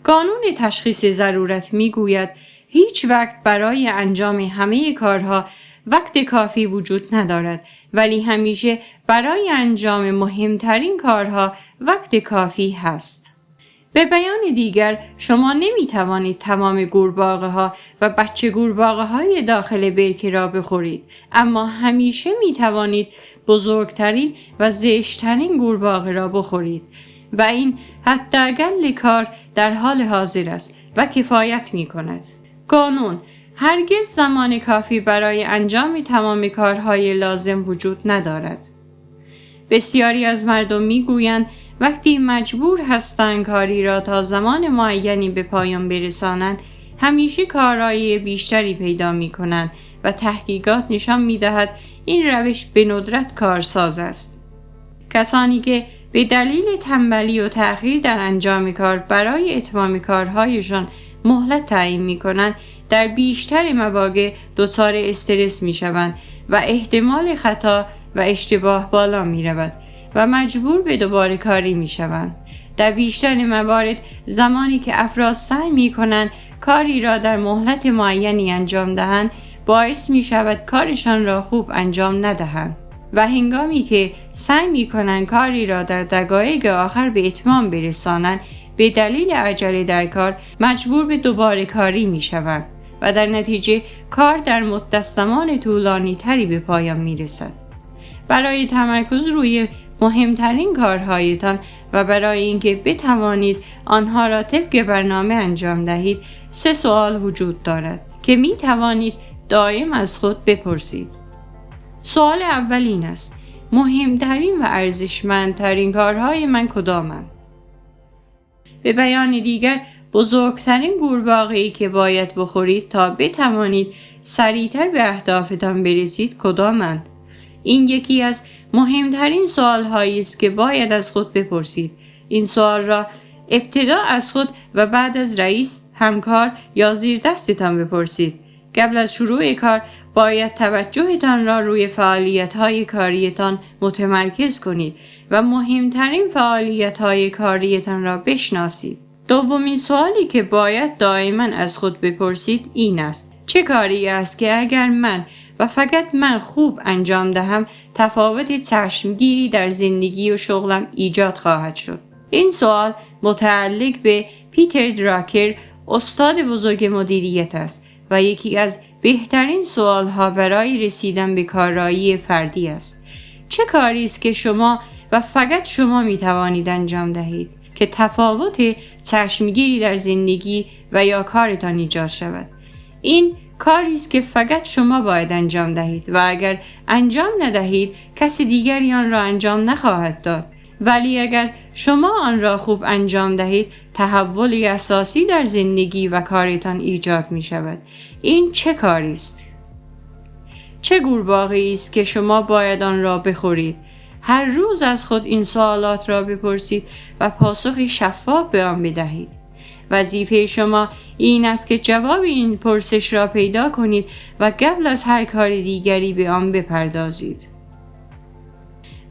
قانون تشخیص ضرورت می گوید هیچ وقت برای انجام همه کارها وقت کافی وجود ندارد، ولی همیشه برای انجام مهمترین کارها وقت کافی هست. به بیان دیگر، شما نمی توانید تمام قورباغه‌ها و بچه قورباغه‌های داخل برکه را بخورید، اما همیشه می توانید بزرگترین و زشتترین قورباغه را بخورید و این حداقل کار در حال حاضر است و کفایت می کند. قانون: هرگز زمان کافی برای انجام تمام کارهای لازم وجود ندارد. بسیاری از مردم میگویند وقتی مجبور هستند کاری را تا زمان معینی به پایان برسانند، همیشه کارایی بیشتری پیدا می‌کنند و تحقیقات نشان می‌دهد این روش به ندرت کارساز است. کسانی که به دلیل تنبلی و تأخیر در انجام کار برای اتمام کارهایشان مهلت تعیین می‌کنند، در بیشتر مواقع دچار استرس می‌شوند و احتمال خطا و اشتباه بالا می‌رود و مجبور به دوباره کاری می‌شوند. در بیشتر موارد زمانی که افراد سعی می‌کنند کاری را در مهلت معینی انجام دهند، باعث می‌شود کارشان را خوب انجام ندهند و هنگامی که سعی می‌کنند کاری را در دقایق آخر به اتمام برسانند، به دلیل عجله در کار مجبور به دوباره کاری می‌شوند و در نتیجه کار در مدت زمان طولانی تری به پایان می‌رسد. برای تمرکز روی مهمترین کارهایتان و برای اینکه بتوانید آنها را طبق برنامه انجام دهید، 3 سوال وجود دارد که می توانید دائم از خود بپرسید. سوال اول این است: مهمترین و ارزشمندترین کارهای من کدامند؟ به بیان دیگر، بزرگترین قورباغه‌ای که باید بخورید تا بتوانید سریعتر به اهدافتان برسید کدامند؟ این یکی از مهمترین سوال‌هایی است که باید از خود بپرسید. این سوال را ابتدا از خود و بعد از رئیس، همکار یا زیردستتان بپرسید. قبل از شروع کار باید توجهتان را روی فعالیت‌های کاریتان متمرکز کنید و مهمترین فعالیت‌های کاریتان را بشناسید. دومین سوالی که باید دائما از خود بپرسید این است: چه کاری است که اگر من و فقط من خوب انجام دهم تفاوت چشمگیری در زندگی و شغلم ایجاد خواهد شد؟ این سوال متعلق به پیتر دراکر، استاد بزرگ مدیریت است و یکی از بهترین سوالها برای رسیدن به کارایی فردی است. چه کاری است که شما و فقط شما می توانید انجام دهید که تفاوت چشمگیری در زندگی و یا کارتان ایجاد شود؟ این کاری است که فقط شما باید انجام دهید و اگر انجام ندهید کسی دیگری آن را انجام نخواهد داد. ولی اگر شما آن را خوب انجام دهید تحول اساسی در زندگی و کارتان ایجاد می شود. این چه کاری است؟ چه گورباغه‌ای است که شما باید آن را بخورید؟ هر روز از خود این سوالات را بپرسید و پاسخ شفاف به آن بدهید. وظیفه شما این است که جواب این پرسش را پیدا کنید و قبل از هر کار دیگری به آن بپردازید.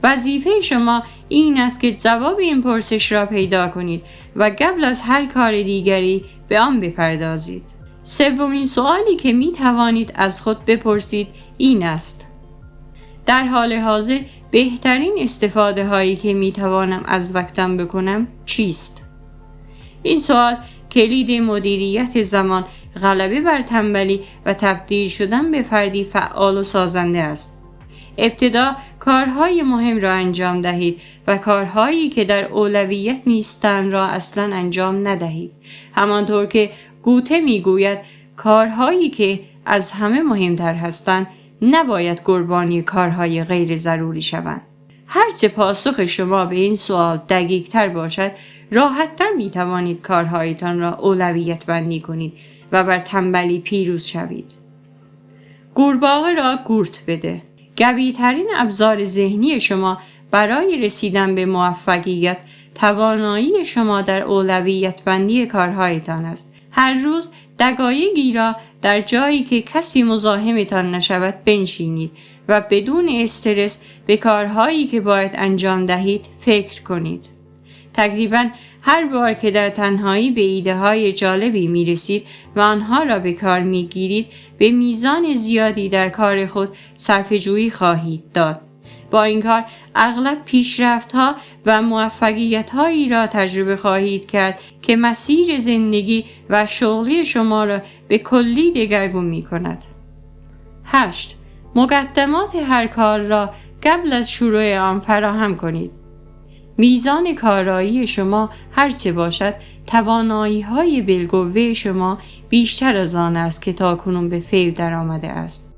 وظیفه شما این است که جواب این پرسش را پیدا کنید و قبل از هر کار دیگری به آن بپردازید. سومین سوالی که می توانید از خود بپرسید این است: در حال حاضر بهترین استفاده هایی که می توانم از وقتم بکنم چیست؟ این سوال کلید مدیریت زمان، غلبه بر تنبلی و تبدیل شدن به فردی فعال و سازنده است. ابتدا کارهای مهم را انجام دهید و کارهایی که در اولویت نیستند را اصلا انجام ندهید. همانطور که گوته میگوید کارهایی که از همه مهمتر هستند نباید قربانی کارهای غیر ضروری شوند. هرچه پاسخ شما به این سوال دقیق‌تر باشد، راحت‌تر می‌توانید کارهایتان را اولویت بندی کنید و بر تنبلی پیروز شوید. قورباغه را قورت بده. قوی‌ترین ابزار ذهنی شما برای رسیدن به موفقیت توانایی شما در اولویت بندی کارهایتان است. هر روز دقایقی را در جایی که کسی مزاحمتان نشود بنشینید و بدون استرس به کارهایی که باید انجام دهید فکر کنید. تقریباً هر بار که در تنهایی به ایده های جالبی می رسید و آنها را به کار می گیرید، به میزان زیادی در کار خود صرفه‌جویی خواهید داد. با این کار اغلب پیشرفت ها و موفقیت هایی را تجربه خواهید کرد که مسیر زندگی و شغلی شما را به کلی دگرگون می کند. 8. مقدمات هر کار را قبل از شروع آن فراهم کنید. میزان کارایی شما هرچه باشد، توانایی‌های بالقوه شما بیشتر از آن است که تاکنون به فعل درآمده است.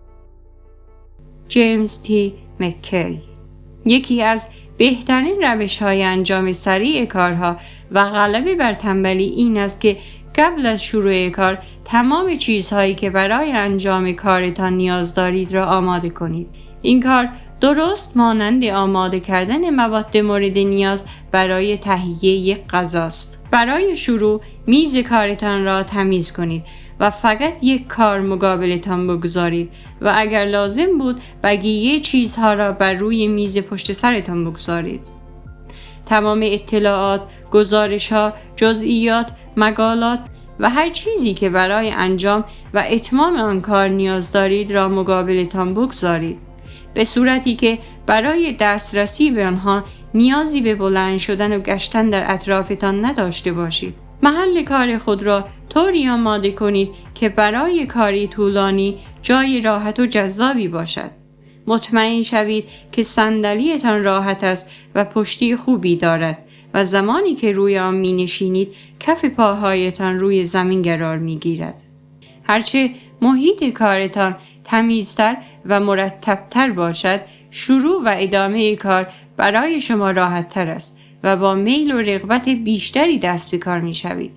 جیمز تی مکی. یکی از بهترین روش‌های انجام سریع کارها و غلبه بر تنبلی این است که قبل از شروع کار تمام چیزهایی که برای انجام کارتان نیاز دارید را آماده کنید. این کار درست مانند آماده کردن مواد مورد نیاز برای تهیه یک غذاست. برای شروع میز کارتان را تمیز کنید و فقط یک کار مقابلتان بگذارید و اگر لازم بود بقیه چیزها را بر روی میز پشت سرتان بگذارید. تمام اطلاعات، گزارش‌ها، جزئیات، مقالات و هر چیزی که برای انجام و اتمام آن کار نیاز دارید را مقابلتان بگذارید، به صورتی که برای دسترسی به آنها نیازی به بلند شدن و گشتن در اطرافتان نداشته باشید. محل کار خود را طوری آماده کنید که برای کاری طولانی جای راحت و جذابی باشد. مطمئن شوید که صندلیتان راحت است و پشتی خوبی دارد و زمانی که روی آن می نشینید کف پاهایتان روی زمین قرار می گیرد. هرچه محیط کارتان تمیزتر و مرتبتر باشد، شروع و ادامه کار برای شما راحت تر است و با میل و رغبت بیشتری دست به کار می شوید.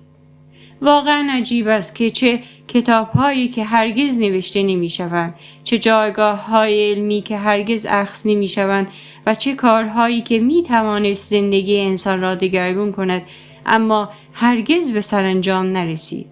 واقعا عجیب است که چه کتاب‌هایی که هرگز نوشته نمی‌شوند، چه جایگاه‌های علمی که هرگز اخذ نمی‌شوند و چه کارهایی که می‌توانست زندگی انسان را دگرگون کند اما هرگز به سرانجام نرسید.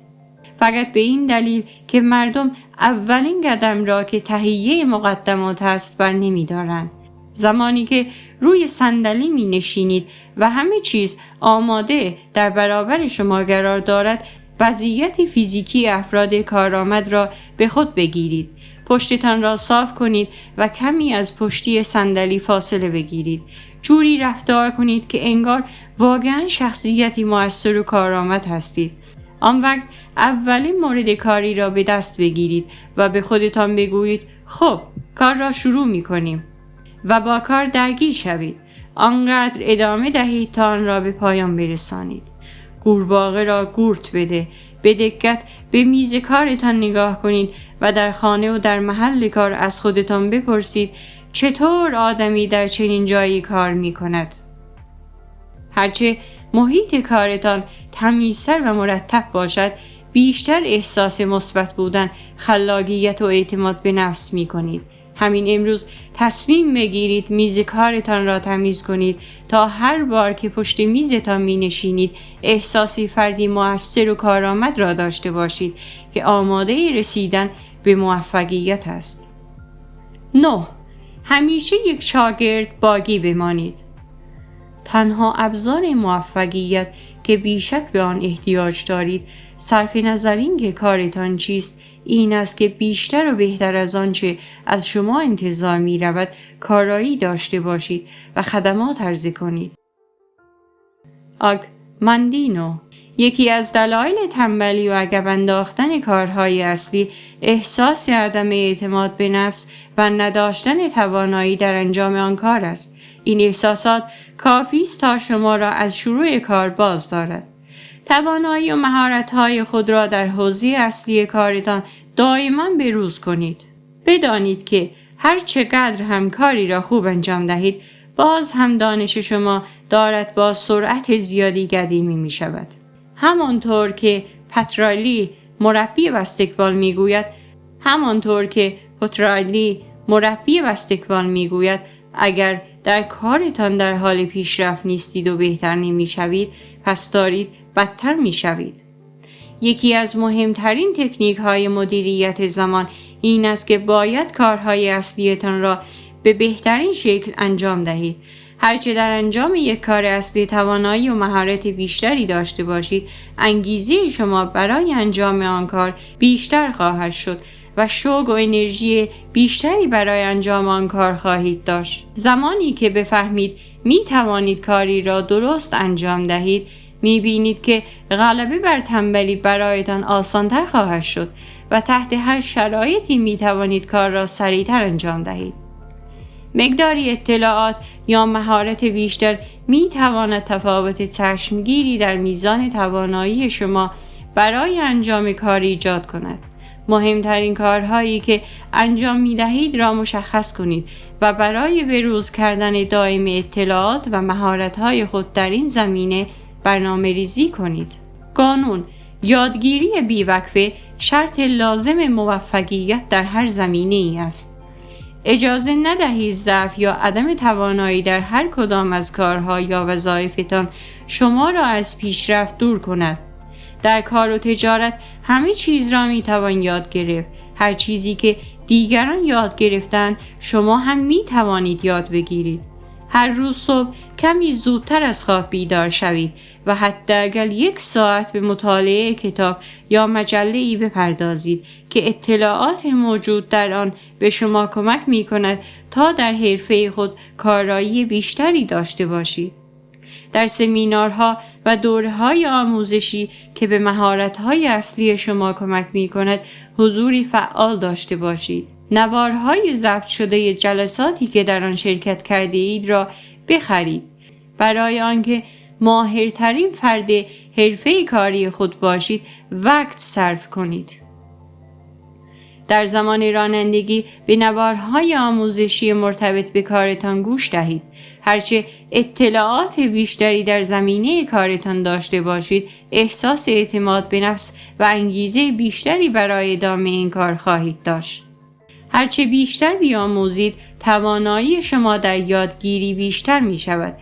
فقط به این دلیل که مردم اولین قدم را که تهیه مقدمات است بر نمی‌دارند. زمانی که روی صندلی می نشینید و همه چیز آماده در برابر شما قرار دارد، وضعیت فیزیکی افراد کارآمد را به خود بگیرید. پشتتان را صاف کنید و کمی از پشتی صندلی فاصله بگیرید. جوری رفتار کنید که انگار واقعا شخصیتی مؤثر و کارآمد هستید. آن وقت اولین مورد کاری را به دست بگیرید و به خودتان بگویید خب کار را شروع می کنیم و با کار درگیر شوید. آنقدر ادامه دهید تا آن را به پایان برسانید. قورباغه را قورت بده. به دقت به میز کارتان نگاه کنید و در خانه و در محل کار از خودتان بپرسید چطور آدمی در چنین جایی کار می کند. هرچه محیط کارتان تمیزتر و مرتب باشد، بیشتر احساس مثبت بودن، خلاقیت و اعتماد به نفس می کنید. همین امروز تصمیم بگیرید میز کارتان را تمیز کنید تا هر بار که پشت میزتان می نشینید احساسی فردی مؤثر و کارآمد را داشته باشید که آماده رسیدن به موفقیت است. 9. همیشه یک شاگرد باقی بمانید. تنها ابزار موفقیت که بیشک به آن احتیاج دارید، صرف نظر این که کارتان چیست، این است که بیشتر و بهتر از آنچه از شما انتظار می رود کارایی داشته باشید و خدمات عرضه کنید. ماندینو. یکی از دلایل تنبلی و عقب انداختن کارهای اصلی احساس عدم اعتماد به نفس و نداشتن توانایی در انجام آن کار است. این احساسات کافی است تا شما را از شروع کار باز دارد. توانایی و مهارت‌های خود را در حوزه اصلی کارتان دائما بروز کنید. بدانید که هر چقدر هم کاری را خوب انجام دهید، باز هم دانش شما دارد با سرعت زیادی قدیمی می شود. همانطور که پترالی مربی بسکتبال میگوید اگر در کارتان در حال پیشرفت نیستید و بهتر نمی شوید، پس دارید بدتر می شوید. یکی از مهمترین تکنیک های مدیریت زمان این است که باید کارهای اصلیتان را به بهترین شکل انجام دهید. هرچه در انجام یک کار اصلی توانایی و مهارت بیشتری داشته باشید، انگیزه شما برای انجام آن کار بیشتر خواهد شد و شوق و انرژی بیشتری برای انجام آن کار خواهید داشت. زمانی که بفهمید می توانید کاری را درست انجام دهید، می بینید که غلبه بر تنبلی برایتان آسان‌تر خواهد شد و تحت هر شرایطی می توانید کار را سریعتر انجام دهید. مقداری اطلاعات یا مهارت بیشتر می تواند تفاوت چشمگیری در میزان توانایی شما برای انجام کاری ایجاد کند. مهمترین کارهایی که انجام می دهید را مشخص کنید و برای بروز کردن دائم اطلاعات و مهارت‌های خود در این زمینه برنامه‌ریزی کنید. قانون یادگیری بیوقفه شرط لازم موفقیت در هر زمینه‌ای است. اجازه ندهید ضعف یا عدم توانایی در هر کدام از کارها یا وظایفتان شما را از پیشرفت دور کند. در کار و تجارت همه چیز را می توان یاد گرفت. هر چیزی که دیگران یاد گرفتند شما هم می توانید یاد بگیرید. هر روز صبح کمی زودتر از خواب بیدار شوید و حداقل 1 ساعت به مطالعه کتاب یا مجله‌ای بپردازید که اطلاعات موجود در آن به شما کمک می کند تا در حرفه خود کارایی بیشتری داشته باشید. در سمینارها و دوره‌های آموزشی که به مهارت‌های اصلی شما کمک می کند حضوری فعال داشته باشید. نوارهای ضبط شده جلساتی که در آن شرکت کرده اید را بخرید. برای آنکه ماهرترین فرد حرفه کاری خود باشید وقت صرف کنید. در زمان رانندگی به نوارهای آموزشی مرتبط به کارتان گوش دهید. هرچه اطلاعات بیشتری در زمینه کارتان داشته باشید، احساس اعتماد به نفس و انگیزه بیشتری برای ادامه این کار خواهید داشت. هرچه بیشتر بیاموزید، توانایی شما در یادگیری بیشتر می شود.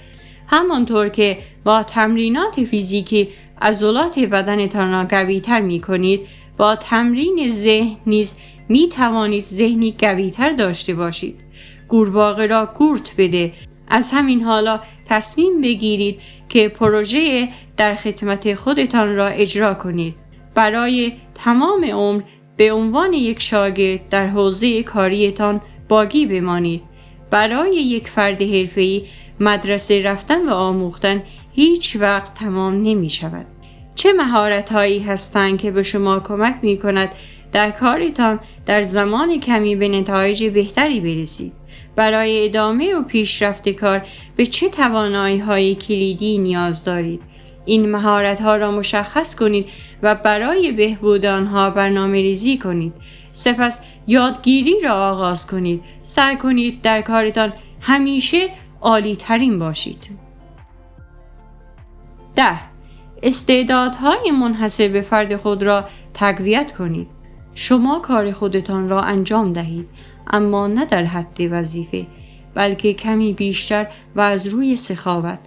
همانطور که با تمرینات فیزیکی عضلات بدنتان را قوی‌تر می کنید، با تمرین ذهن نیز می توانید ذهنی قوی‌تر داشته باشید. قورباغه را قورت بده. از همین حالا تصمیم بگیرید که پروژه در خدمت خودتان را اجرا کنید. برای تمام عمر به عنوان یک شاگرد در حوزه کاریتان باقی بمانید. برای یک فرد حرفه‌ای مدرسه رفتن و آموختن هیچ وقت تمام نمی شود. چه مهارت‌هایی هستند که به شما کمک می کند در کارتان در زمان کمی به نتایج بهتری برسید؟ برای ادامه و پیشرفت کار به چه توانایی‌های کلیدی نیاز دارید؟ این مهارت‌ها را مشخص کنید و برای بهبود آنها برنامه‌ریزی کنید. سپس یادگیری را آغاز کنید. سعی کنید در کارتان همیشه عالی ترین باشید. 10. 10. استعدادهای منحصر به فرد خود را تقویت کنید. شما کار خودتان را انجام دهید، اما نه در حد وظیفه، بلکه کمی بیشتر و از روی سخاوت.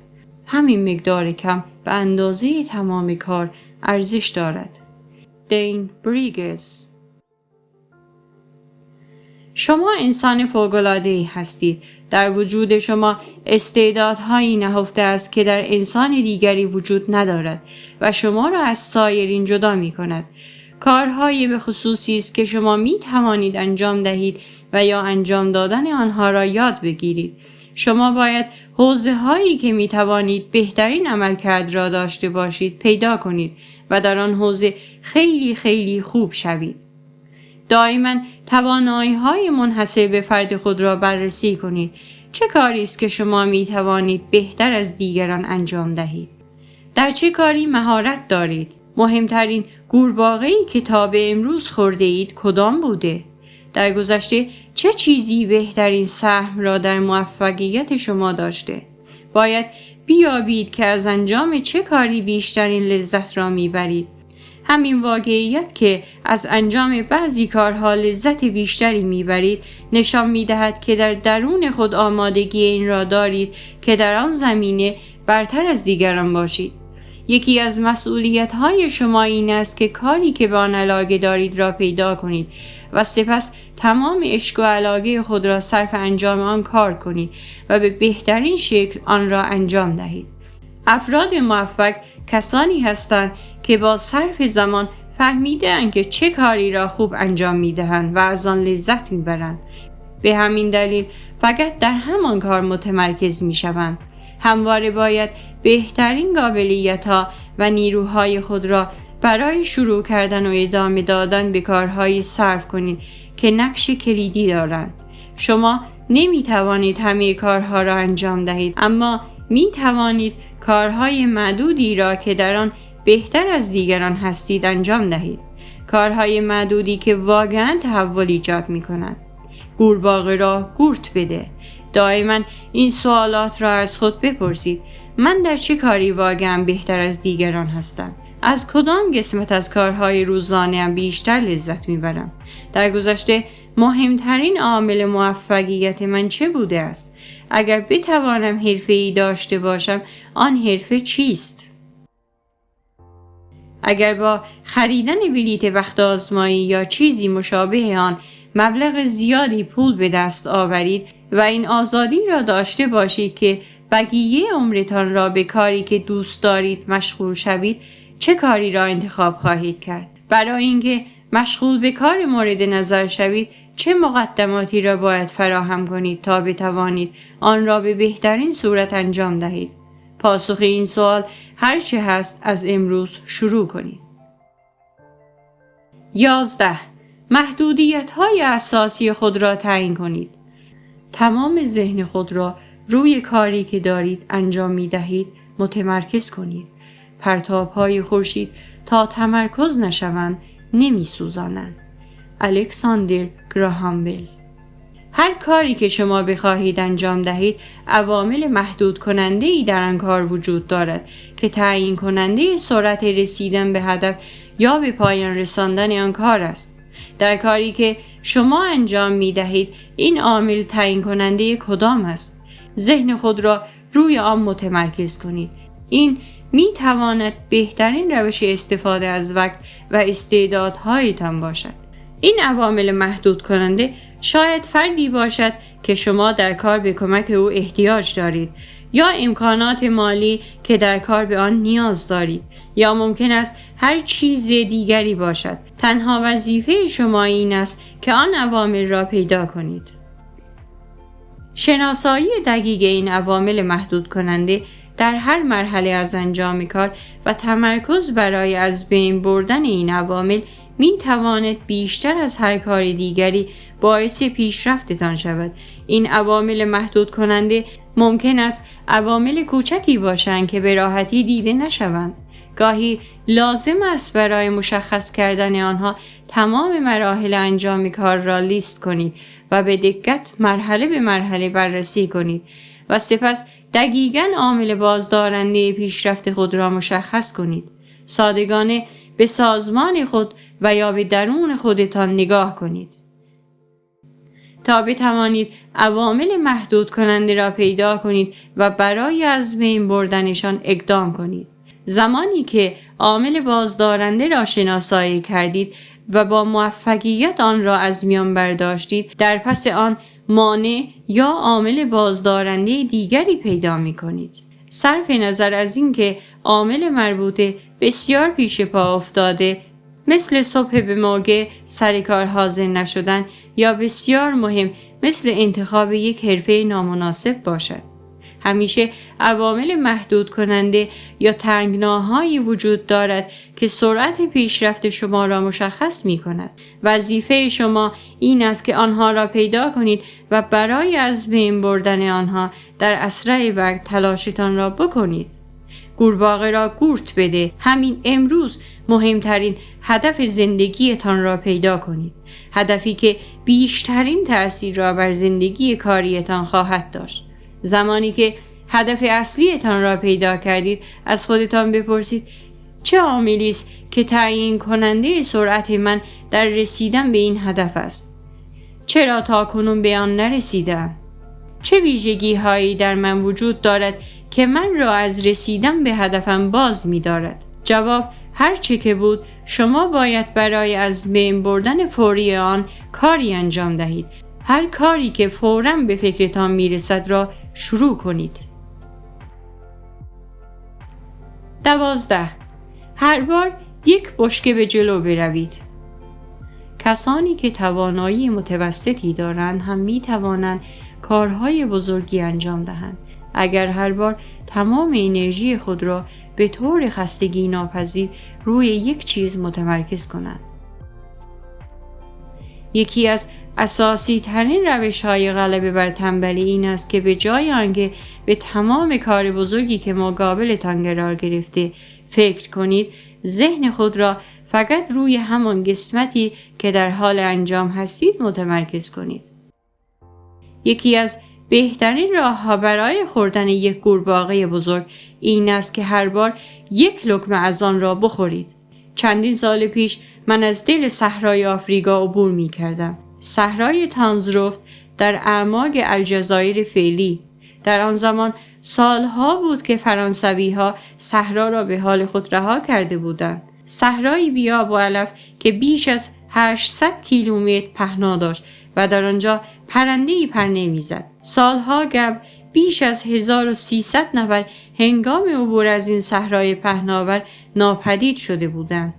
همین مقدار کم به اندازه تمام کار ارزش دارد. دین بریگز. شما انسان فوق‌العاده‌ای هستید. در وجود شما استعدادهایی نهفته است که در انسان دیگری وجود ندارد و شما را از سایرین جدا می کند. کارهای به خصوصی است که شما می توانید انجام دهید و یا انجام دادن آنها را یاد بگیرید. شما باید حوزه هایی که می توانید بهترین عملکرد را داشته باشید پیدا کنید و در آن حوزه خیلی خیلی خوب شوید. دائما توانایی‌های منحصر به فرد خود را بررسی کنید. چه کاری است که شما می توانید بهتر از دیگران انجام دهید؟ در چه کاری مهارت دارید؟ مهمترین قورباغه‌ای که تا به امروز خورده اید کدام بوده؟ در گذشته چه چیزی بهترین سهم را در موفقیت شما داشته؟ باید بیابید که از انجام چه کاری بیشترین لذت را میبرید. همین واقعیت که از انجام بعضی کارها لذت بیشتری میبرید نشان میدهد که در درون خود آمادگی این را دارید که در آن زمینه برتر از دیگران باشید. یکی از مسئولیت‌های شما این است که کاری که به آن علاقه دارید را پیدا کنید و سپس تمام عشق و علاقه خود را صرف انجام آن کار کنید و به بهترین شکل آن را انجام دهید. افراد موفق کسانی هستند که با صرف زمان فهمیده‌اند که چه کاری را خوب انجام می‌دهند و از آن لذت می‌برند. به همین دلیل فقط در همان کار متمرکز می‌شوند. همواره باید بهترین قابلیت‌ها و نیروهای خود را برای شروع کردن و ادامه دادن به کارهایی صرف کنید که نقش کلیدی دارند. شما نمی‌توانید همه کارها را انجام دهید، اما می‌توانید کارهای معدودی را که در آن بهتر از دیگران هستید انجام دهید. کارهای معدودی که واقعاً تحول ایجاد می‌کنند. قورباغه را قورت بده. دائما این سوالات را از خود بپرسید: من در چه کاری واقعاً بهتر از دیگران هستم؟ از کدام قسمت از کارهای روزانه‌ام بیشتر لذت میبرم؟ در گذشته مهمترین عامل موفقیت من چه بوده است؟ اگر بتوانم حرفه‌ای داشته باشم، آن حرفه چیست؟ اگر با خریدن بلیت بخت آزمایی یا چیزی مشابه آن مبلغ زیادی پول به دست آورید و این آزادی را داشته باشید که بقیه عمرتان را به کاری که دوست دارید مشغول شوید، چه کاری را انتخاب خواهید کرد؟ برای اینکه مشغول به کار مورد نظر شوید، چه مقدماتی را باید فراهم کنید تا بتوانید آن را به بهترین صورت انجام دهید؟ پاسخ این سوال هر چه هست از امروز شروع کنید. 11. محدودیت‌های اساسی خود را تعیین کنید. تمام ذهن خود را روی کاری که دارید انجام می دهید متمرکز کنید. پرتاب‌های خورشید تا تمرکز نشوند نمی سوزانند. الکساندر گراهام بل. هر کاری که شما بخواهید انجام دهید، عوامل محدود کننده ای در آن کار وجود دارد که تعیین کننده سرعت رسیدن به هدف یا به پایان رساندن آن کار است. در کاری که شما انجام می دهید، این عامل تعیین کننده کدام است؟ ذهن خود را روی آن متمرکز کنید. این می تواند بهترین روش استفاده از وقت و استعدادهایتان باشد. این عوامل محدود کننده شاید فردی باشد که شما در کار به کمک او احتیاج دارید، یا امکانات مالی که در کار به آن نیاز دارید، یا ممکن است هر چیز دیگری باشد. تنها وظیفه شما این است که آن عوامل را پیدا کنید. شناسایی دقیق این عوامل محدود کننده در هر مرحله از انجام کار و تمرکز برای از بین بردن این عوامل می تواند بیشتر از هر کار دیگری باعث پیشرفتتان شود. این عوامل محدود کننده ممکن است عوامل کوچکی باشند که به راحتی دیده نشوند. گاهی لازم است برای مشخص کردن آنها تمام مراحل انجام کار را لیست کنید و به دقت مرحله به مرحله بررسی کنید و سپس دقیقاً عامل بازدارنده پیشرفت خود را مشخص کنید. صادقانه به سازمان خود و یا به درون خودتان نگاه کنید تا بتوانید عوامل محدود کننده را پیدا کنید و برای از بین بردنشان اقدام کنید. زمانی که عامل بازدارنده را شناسایی کردید و با موفقیت آن را از میان برداشتید، در پس آن مانع یا عامل بازدارنده دیگری پیدا می کنید. صرف نظر از اینکه عامل مربوطه بسیار پیش پا افتاده، مثل صبح به موقع سر کار حاضر نشدن، یا بسیار مهم مثل انتخاب یک حرفه نامناسب باشد. همیشه عوامل محدود کننده یا تنگناهایی وجود دارد که سرعت پیشرفت شما را مشخص می کند. وظیفه شما این است که آنها را پیدا کنید و برای از بین بردن آنها در اسرع وقت تلاشتان را بکنید. قورباغه را قورت بده. همین امروز مهمترین هدف زندگیتان را پیدا کنید. هدفی که بیشترین تأثیر را بر زندگی کاریتان خواهد داشت. زمانی که هدف اصلیتان را پیدا کردید، از خودتان بپرسید چه عاملی است که تعیین کننده سرعت من در رسیدن به این هدف است؟ چرا تاکنون به آن نرسیدم؟ چه ویژگی هایی در من وجود دارد که من را از رسیدن به هدفم باز می دارد؟ جواب هر چه که بود، شما باید برای از بین بردن فوری آن کاری انجام دهید. هر کاری که فوراً به فکرتان می رسد را شروع کنید. 12. هر بار یک بشکه به جلو بروید. کسانی که توانایی متوسطی دارند هم می توانند کارهای بزرگی انجام دهند اگر هر بار تمام انرژی خود را به طور خستگی ناپذیر روی یک چیز متمرکز کنند. یکی از اساسی ترین روش های غلبه بر تنبلی این است که به جای آنکه به تمام کار بزرگی که مقابلتان قرار گرفته فکر کنید، ذهن خود را فقط روی همان قسمتی که در حال انجام هستید متمرکز کنید. یکی از بهترین راه‌ها برای خوردن یک قورباغه بزرگ این است که هر بار یک لقمه از آن را بخورید. چندین سال پیش من از دل صحرای آفریقا عبور می کردم. صحرای تانزروفت در اعماق الجزایر فعلی. در آن زمان سالها بود که فرانسوی‌ها صحرا را به حال خود رها کرده بودند. صحرایی بی‌آب و علف که بیش از 800 کیلومتر پهنا داشت و در آنجا پرنده‌ای پر نمی‌زد. سالها قبل بیش از 1300 نفر هنگام عبور از این صحرای پهناور ناپدید شده بودند.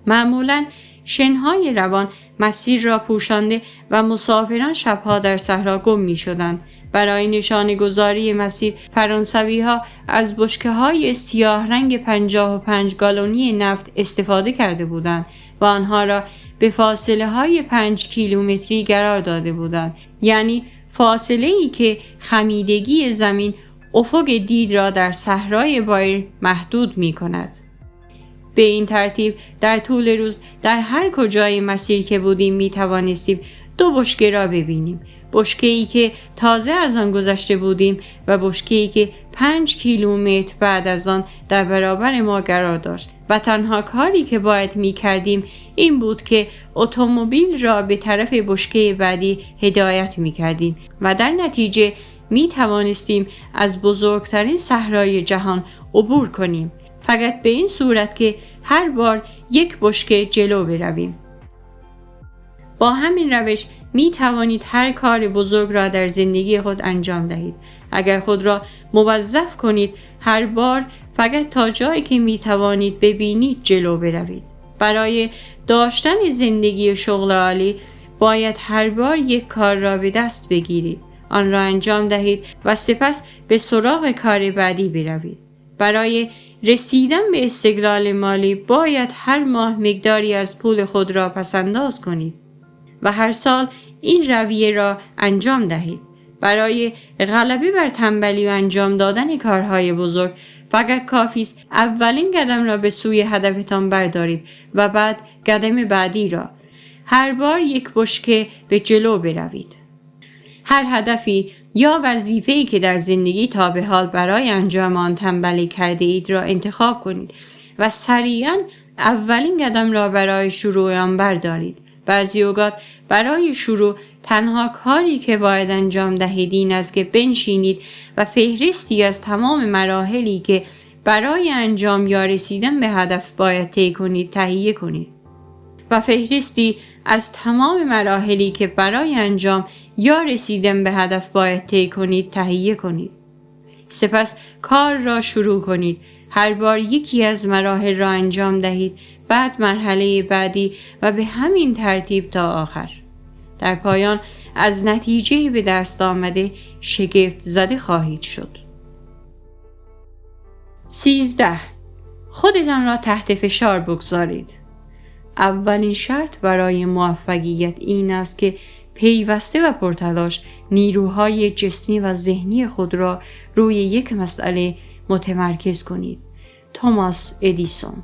معمولاً شن‌های روان مسیر را پوشانده و مسافران شبها در صحرا گم می‌شدند. برای نشانه‌گذاری مسیر، فرانسوی‌ها از بشکه‌های سیاه رنگ 55 گالنی نفت استفاده کرده بودند و آنها را به فاصله‌های 5 کیلومتری قرار داده بودند، یعنی فاصله‌ای که خمیدگی زمین افق دید را در صحرای بایر محدود می‌کند. به این ترتیب در طول روز در هر کجای مسیر که بودیم می‌توانستیم 2 بشکه را ببینیم. بشکه‌ای که تازه از آن گذشته بودیم و بشکه‌ای که 5 کیلومتر بعد از آن در برابر ما قرار داشت و تنها کاری که باید می‌کردیم این بود که اتومبیل را به طرف بشکه بعدی هدایت می‌کردیم و در نتیجه می‌توانستیم از بزرگترین صحرای جهان عبور کنیم، فقط به این صورت که هر بار یک بشکه جلو برویم. با همین روش می توانید هر کار بزرگ را در زندگی خود انجام دهید. اگر خود را موظف کنید هر بار فقط تا جایی که می توانید ببینید جلو بروید. برای داشتن زندگی شغل عالی باید هر بار یک کار را به دست بگیرید، آن را انجام دهید و سپس به سراغ کار بعدی بروید. برای رسیدن به استقلال مالی باید هر ماه مقداری از پول خود را پس‌انداز کنید و هر سال این رویه را انجام دهید. برای غلبه بر تنبلی و انجام دادن کارهای بزرگ فقط کافی است اولین قدم را به سوی هدفتان بردارید و بعد قدم بعدی را. هر بار یک بشکه به جلو بروید. هر هدفی یا وظیفه‌ای که در زندگی تا به حال برای انجام آن تنبلی کرده اید را انتخاب کنید و سریعاً اولین قدم را برای شروع آن بردارید. بعضی اوقات برای شروع تنها کاری که باید انجام دهید این است که بنشینید و فهرستی از تمام مراحلی که برای انجام یا رسیدن به هدف باید طی کنید تهیه کنید. و فهرستی از تمام مراحلی که برای انجام یا رسیدن به هدف باید طی کنید تهیه کنید. سپس کار را شروع کنید. هر بار یکی از مراحل را انجام دهید، بعد مرحله بعدی و به همین ترتیب تا آخر. در پایان از نتیجه به دست آمده شگفت زده خواهید شد. 13. خودتان را تحت فشار بگذارید. اولین شرط برای موفقیت این است که پیوسته و پرتلاش نیروهای جسمی و ذهنی خود را روی یک مسئله متمرکز کنید. توماس ادیسون.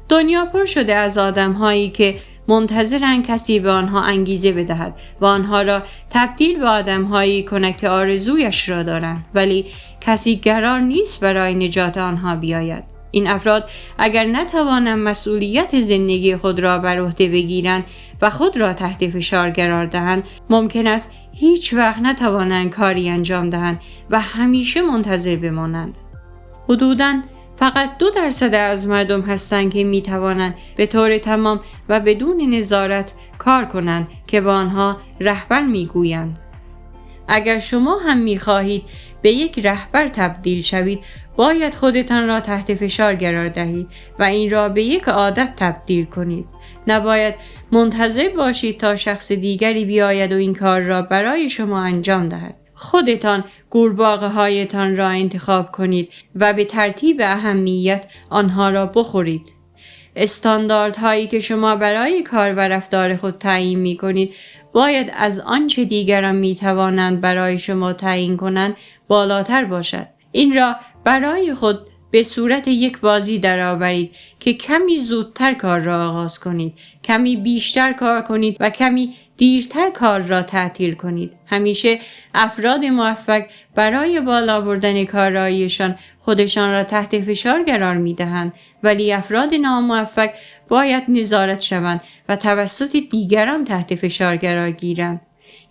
دنیا پر شده از آدم‌هایی که منتظرند کسی به آنها انگیزه بدهد و آنها را تبدیل به آدم‌هایی کند که آرزویش را دارند، ولی کسی قرار نیست برای نجات آنها بیاید. این افراد اگر نتوانند مسئولیت زندگی خود را بر عهده بگیرند و خود را تحت فشار قرار دهند، ممکن است هیچ وقت نتوانند کاری انجام دهند و همیشه منتظر بمانند. حدوداً فقط 2% از مردم هستند که می توانند به طور تمام و بدون نظارت کار کنند که با آنها رهبر می گویند. اگر شما هم می خواهید به یک رهبر تبدیل شوید، باید خودتان را تحت فشار قرار دهید و این را به یک عادت تبدیل کنید. نباید منتظر باشید تا شخص دیگری بیاید و این کار را برای شما انجام دهد. خودتان قورباغه هایتان را انتخاب کنید و به ترتیب اهمیت آنها را بخورید. استانداردهایی که شما برای کار و رفتار خود تعیین می کنید باید از آنچه دیگران می توانند برای شما تعیین کنند بالاتر باشد. این را برای خود به صورت یک بازی درآورید که کمی زودتر کار را آغاز کنید، کمی بیشتر کار کنید و کمی دیرتر کار را تعطیل کنید. همیشه افراد موفق برای بالا بردن کارایشان خودشان را تحت فشار قرار می دهند، ولی افراد ناموفق باید نظارت شوند و توسط دیگران تحت فشار قرار گیرند.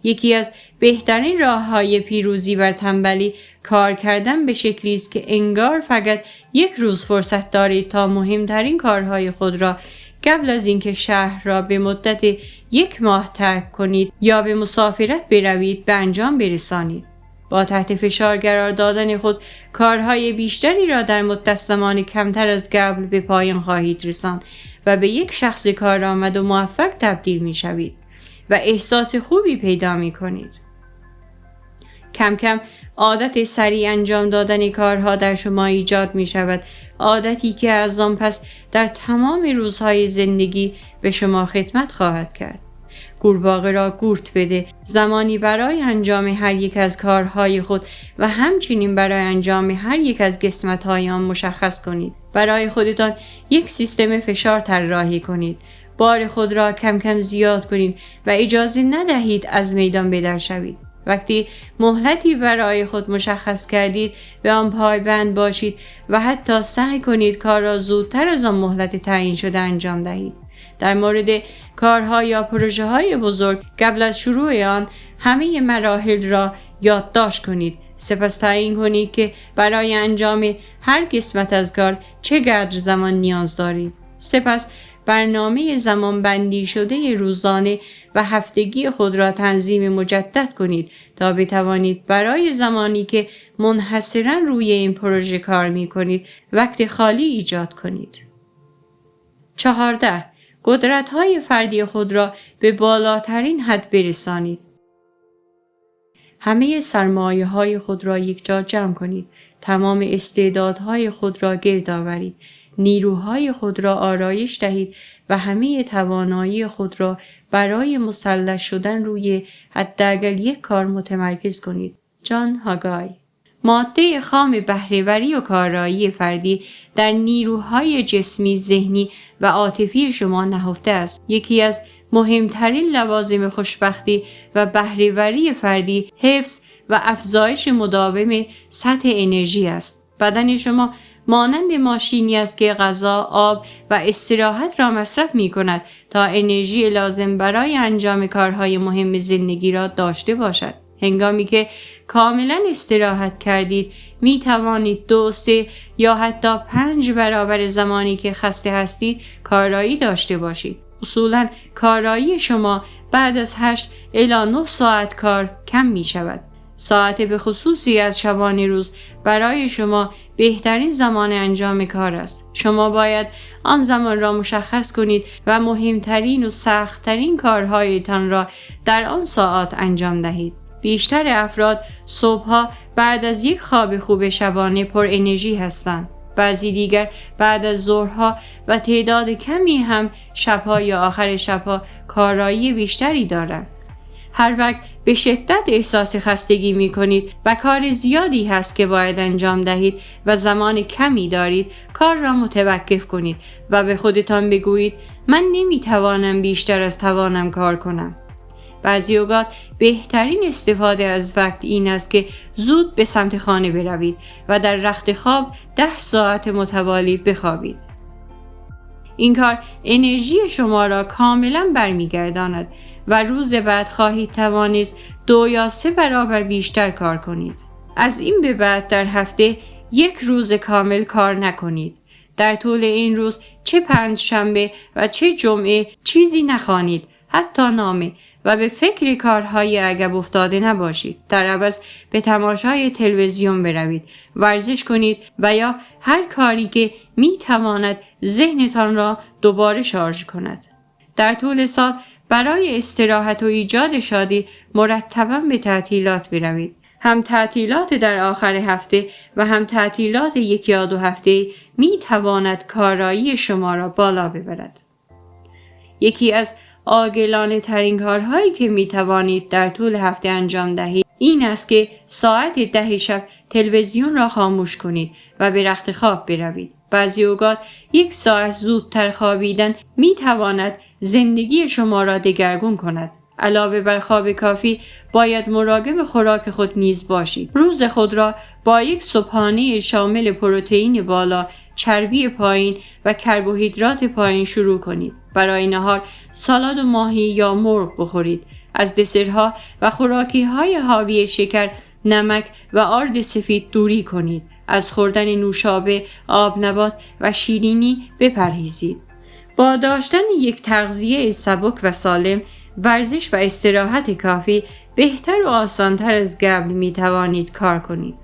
یکی از بهترین راه‌های پیروزی بر تنبلی کار کردن به شکلی است که انگار فقط یک روز فرصت دارید تا مهمترین کارهای خود را قبل از اینکه شهر را به مدت 1 ماه ترک کنید یا به مسافرت بروید به انجام برسانید. با تحت فشار قرار دادن خود کارهای بیشتری را در مدت زمان کمتر از قبل به پایان خواهید رساند و به یک شخص کارآمد و موفق تبدیل می شوید و احساس خوبی پیدا می کنید. کم کم عادت سریع انجام دادن کارها در شما ایجاد می شود، عادتی که از آن پس در تمام روزهای زندگی به شما خدمت خواهد کرد. قورباغه را قورت بده، زمانی برای انجام هر یک از کارهای خود و همچنین برای انجام هر یک از قسمت‌های آن مشخص کنید. برای خودتان یک سیستم فشار طراحی کنید. بار خود را کم کم زیاد کنید و اجازه ندهید از میدان بدر شوید. وقتی مهلتی برای خود مشخص کردید به آن پایبند باشید و حتی سعی کنید کار را زودتر از آن مهلت تعیین شده انجام دهید. در مورد کارها یا پروژه‌های بزرگ قبل از شروع آن همه مراحل را یادداشت کنید. سپس تعیین کنید که برای انجام هر قسمت از کار چقدر زمان نیاز دارید. سپس برنامه زمان بندی شده روزانه و هفتگی خود را تنظیم مجدد کنید تا بتوانید برای زمانی که منحصراً روی این پروژه کار می کنید وقت خالی ایجاد کنید. 14. قدرت‌های فردی خود را به بالاترین حد برسانید. همه سرمایه‌های خود را یک جا جمع کنید. تمام استعدادهای خود را گرد آورید. نیروهای خود را آرایش دهید و همه توانایی خود را برای مسلط شدن روی حداقل یک کار متمرکز کنید. جان هاگای. ماده خام بهره‌وری و کارایی فردی در نیروهای جسمی، ذهنی و عاطفی شما نهفته است. یکی از مهمترین لوازم خوشبختی و بهره‌وری فردی حفظ و افزایش مداوم سطح انرژی است. بدن شما مانند ماشینی است که غذا، آب و استراحت را مصرف می کند تا انرژی لازم برای انجام کارهای مهم زندگی را داشته باشد. هنگامی که کاملا استراحت کردید می توانید 2، 3 یا حتی 5 برابر زمانی که خسته هستید کارایی داشته باشید. اصولاً کارایی شما بعد از 8 الی 9 ساعت کار کم می شود. ساعت به خصوصی از شبانه روز برای شما بهترین زمان انجام کار است. شما باید آن زمان را مشخص کنید و مهمترین و سختترین کارهایتان را در آن ساعات انجام دهید. بیشتر افراد صبحها بعد از یک خواب خوب شبانه پر انرژی هستند. بعضی دیگر بعد از ظهرها و تعداد کمی هم شبها یا آخر شبها کارایی بیشتری دارند. هر وقت به شدت احساس خستگی می کنید و کار زیادی هست که باید انجام دهید و زمان کمی دارید، کار را متوقف کنید و به خودتان بگویید من نمی توانم بیشتر از توانم کار کنم. بعضی اوقات بهترین استفاده از وقت این است که زود به سمت خانه بروید و در رخت خواب 10 ساعت متوالی بخوابید. این کار انرژی شما را کاملا برمیگرداند و روز بعد خواهید توانست 2 یا 3 برابر بیشتر کار کنید. از این به بعد در هفته 1 روز کامل کار نکنید. در طول این روز چه پنجشنبه و چه جمعه چیزی نخوانید، حتی نامه، و به فکر کارهای عقب افتاده نباشید. در عوض به تماشای تلویزیون بروید، ورزش کنید و یا هر کاری که می تواند ذهنتان را دوباره شارژ کند. در طول سال برای استراحت و ایجاد شادی مرتباً به تعطیلات بروید. هم تعطیلات در آخر هفته و هم تعطیلات 1 یا 2 هفته می تواند کارایی شما را بالا ببرد. یکی از عاقلانه ترین کارهایی که می توانید در طول هفته انجام دهید این است که ساعت 10 شب تلویزیون را خاموش کنید و به رخت خواب بروید. بعضی اوقات 1 ساعت زودتر خوابیدن می تواند زندگی شما را دگرگون کند. علاوه بر خواب کافی باید مراقب خوراک خود نیز باشید. روز خود را با یک صبحانه شامل پروتئین بالا، چربی پایین و کربوهیدرات پایین شروع کنید. برای نهار سالاد و ماهی یا مرغ بخورید. از دسرها و خوراکی‌های حاوی شکر، نمک و آرد سفید دوری کنید. از خوردن نوشابه، آبنبات و شیرینی بپرهیزید. با داشتن یک تغذیه سبک و سالم، ورزش و استراحت کافی بهتر و آسانتر از قبل می توانید کار کنید.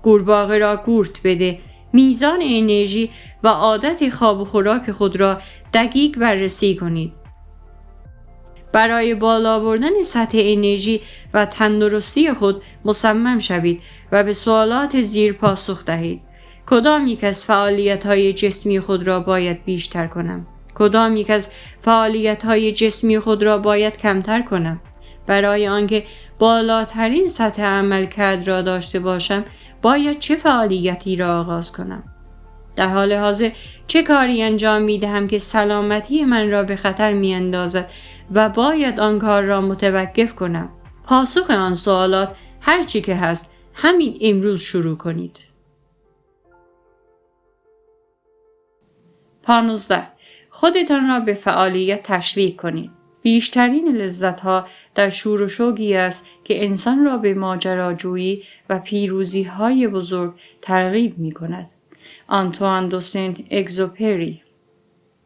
قورباغه را قورت بده. میزان انرژی و عادت خواب و خوراک خود را دقیق بررسی کنید. برای بالا بردن سطح انرژی و تندرستی خود مصمم شوید و به سوالات زیر پاسخ دهید. کدام یک از فعالیت‌های جسمی خود را باید بیشتر کنم؟ کدام یک از فعالیت‌های جسمی خود را باید کمتر کنم؟ برای آنکه بالاترین سطح عملکرد را داشته باشم، باید چه فعالیتی را آغاز کنم؟ در حال حاضر چه کاری انجام می دهم که سلامتی من را به خطر می اندازد و باید آن کار را متوقف کنم؟ پاسخ آن سوالات هر چی که هست همین امروز شروع کنید. 15. خودتان را به فعالیت تشویق کنید. بیشترین لذت‌ها در شور و شوقی است که انسان را به ماجراجویی و پیروزی‌های بزرگ ترغیب می‌کند. آنتوان دو سنت اگزوپری.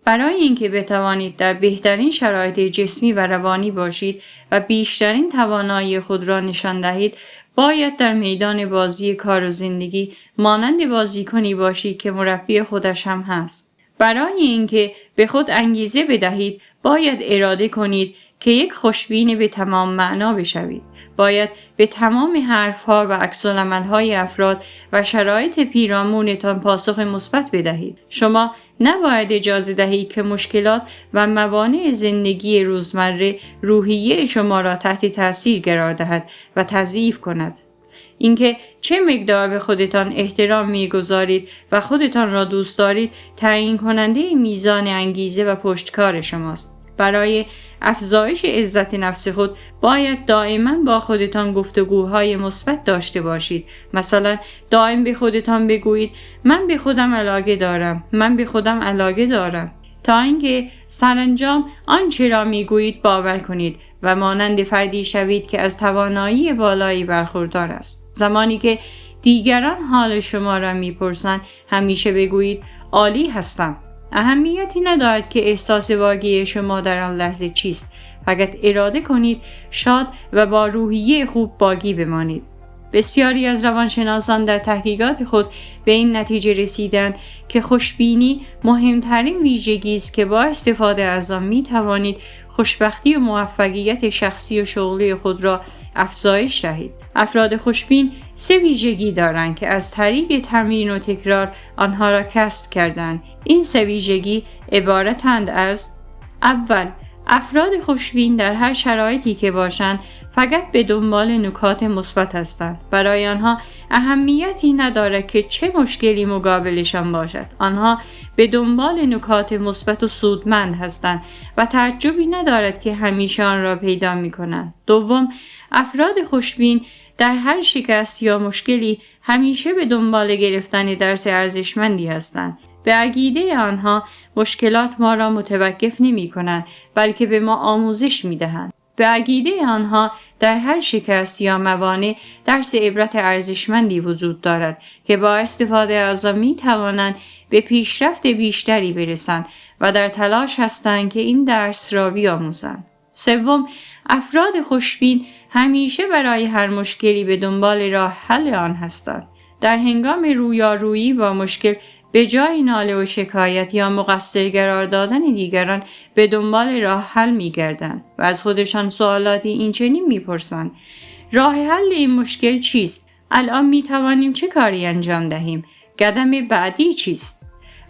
برای اینکه بتوانید در بهترین شرایط جسمی و روانی باشید و بیشترین توانایی خود را نشان دهید، باید در میدان بازی کار و زندگی مانند بازیکنی باشید که مربی خودش هم هست. برای اینکه به خود انگیزه بدهید، باید اراده کنید که یک خوشبین به تمام معنا بشوید. باید به تمام حرفها و عکس‌العمل‌های افراد و شرایط پیرامونتان پاسخ مثبت بدهید. شما نباید اجازه دهید که مشکلات و موانع زندگی روزمره روحیه شما را تحت تاثیر قرار دهد و تضعیف کند. اینکه چه مقدار به خودتان احترام می‌گذارید و خودتان را دوست دارید تعیین کننده میزان انگیزه و پشتکار شماست. برای افزایش عزت نفس خود باید دائما با خودتان گفتگوهای مثبت داشته باشید. مثلا دائم به خودتان بگویید من به خودم علاقه دارم، من به خودم علاقه دارم، تا اینکه سرانجام آنچه را میگویید باور کنید و مانند فردی شوید که از توانایی بالایی برخوردار است. زمانی که دیگران حال شما را میپرسند همیشه بگویید عالی هستم. اهمیتی ندارد که احساس واقعی شما در آن لحظه چیست، فقط اراده کنید شاد و با روحیه خوب باقی بمانید. بسیاری از روانشناسان در تحقیقات خود به این نتیجه رسیدند که خوشبینی مهمترین ویژگی است که با استفاده از آن می توانید خوشبختی و موفقیت شخصی و شغلی خود را افزایش دهید. افراد خوشبین 3 ویژگی دارند که از طریق تمرین و تکرار آنها را کسب کردند. این 3 ویژگی عبارتند از: اول، افراد خوشبین در هر شرایطی که باشند فقط به دنبال نکات مثبت هستند. برای آنها اهمیتی ندارد که چه مشکلی مقابلشان باشد. آنها به دنبال نکات مثبت و سودمند هستند و تعجبی ندارد که همیشه آن را پیدا می‌کنند. دوم، افراد خوشبین در هر شکست یا مشکلی همیشه به دنبال گرفتن درس ارزشمندی هستند. به عقیده آنها مشکلات ما را متوقف نمی‌کنند بلکه به ما آموزش می‌دهند. به عقیده آنها در هر شکست یا موانع درس عبرت ارزشمندی وجود دارد که با استفاده از آن می‌توانند به پیشرفت بیشتری برسند و در تلاش هستند که این درس را بیاموزند. سوم، افراد خوشبین همیشه برای هر مشکلی به دنبال راه حل آن هستند. در هنگام رویارویی با مشکل به جای ناله و شکایت یا مقصر قرار دادن دیگران به دنبال راه حل می‌گردند و از خودشان سوالاتی اینچنین می‌پرسند: راه حل این مشکل چیست؟ الان می‌توانیم چه کاری انجام دهیم؟ قدم بعدی چیست؟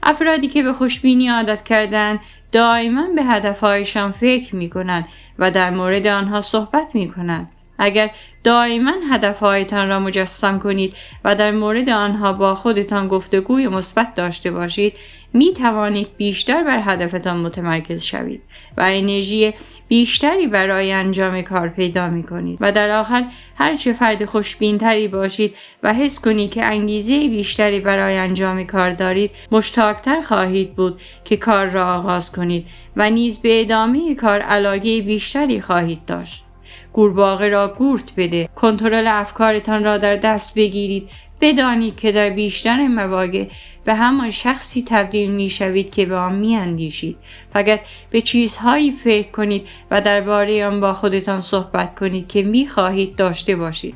افرادی که به خوشبینی عادت کردند دائما به هدفهایشان فکر می‌کنند و در مورد آنها صحبت می‌کنند. اگر دائما هدفهایتان را مجسم کنید و در مورد آنها با خودتان گفتگوی مثبت داشته باشید، می توانید بیشتر بر هدفتان متمرکز شوید و انرژی بیشتری برای انجام کار پیدا می کنید و در آخر هرچه فرد خوشبین تری باشید و حس کنید که انگیزه بیشتری برای انجام کار دارید، مشتاق‌تر خواهید بود که کار را آغاز کنید و نیز به ادامه کار علاقه بیشتری خواهید داشت. قورباغه را قورت بده. کنترل افکارتان را در دست بگیرید. بدانید که در بیشتر مواقع به همان شخصی تبدیل می شوید که به آن می اندیشید. فقط به چیزهایی فکر کنید و درباره آن با خودتان صحبت کنید که می خواهید داشته باشید.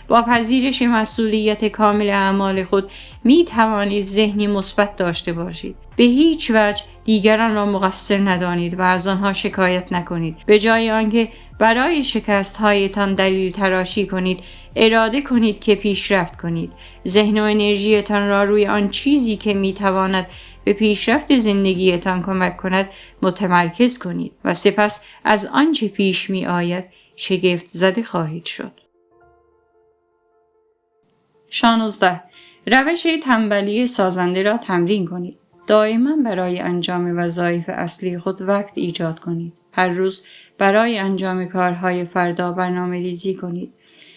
با پذیرش مسئولیت کامل اعمال خود می توانید ذهنی مثبت داشته باشید. به هیچ وجه دیگران را مقصر ندانید و از آنها شکایت نکنید. به جای آنکه برای شکست‌هایتان دلیل تراشی کنید، اراده کنید که پیشرفت کنید. ذهن و انرژیتان را روی آن چیزی که می‌تواند به پیشرفت زندگیتان کمک کند متمرکز کنید و سپس از آنچه پیش می‌آید شگفت زده خواهید شد. 16. روش تنبلی سازنده را تمرین کنید. دائما برای انجام وظایف اصلی خود وقت ایجاد کنید. هر روز برای انجام کارهای فردا برنامه‌ریزی کنید.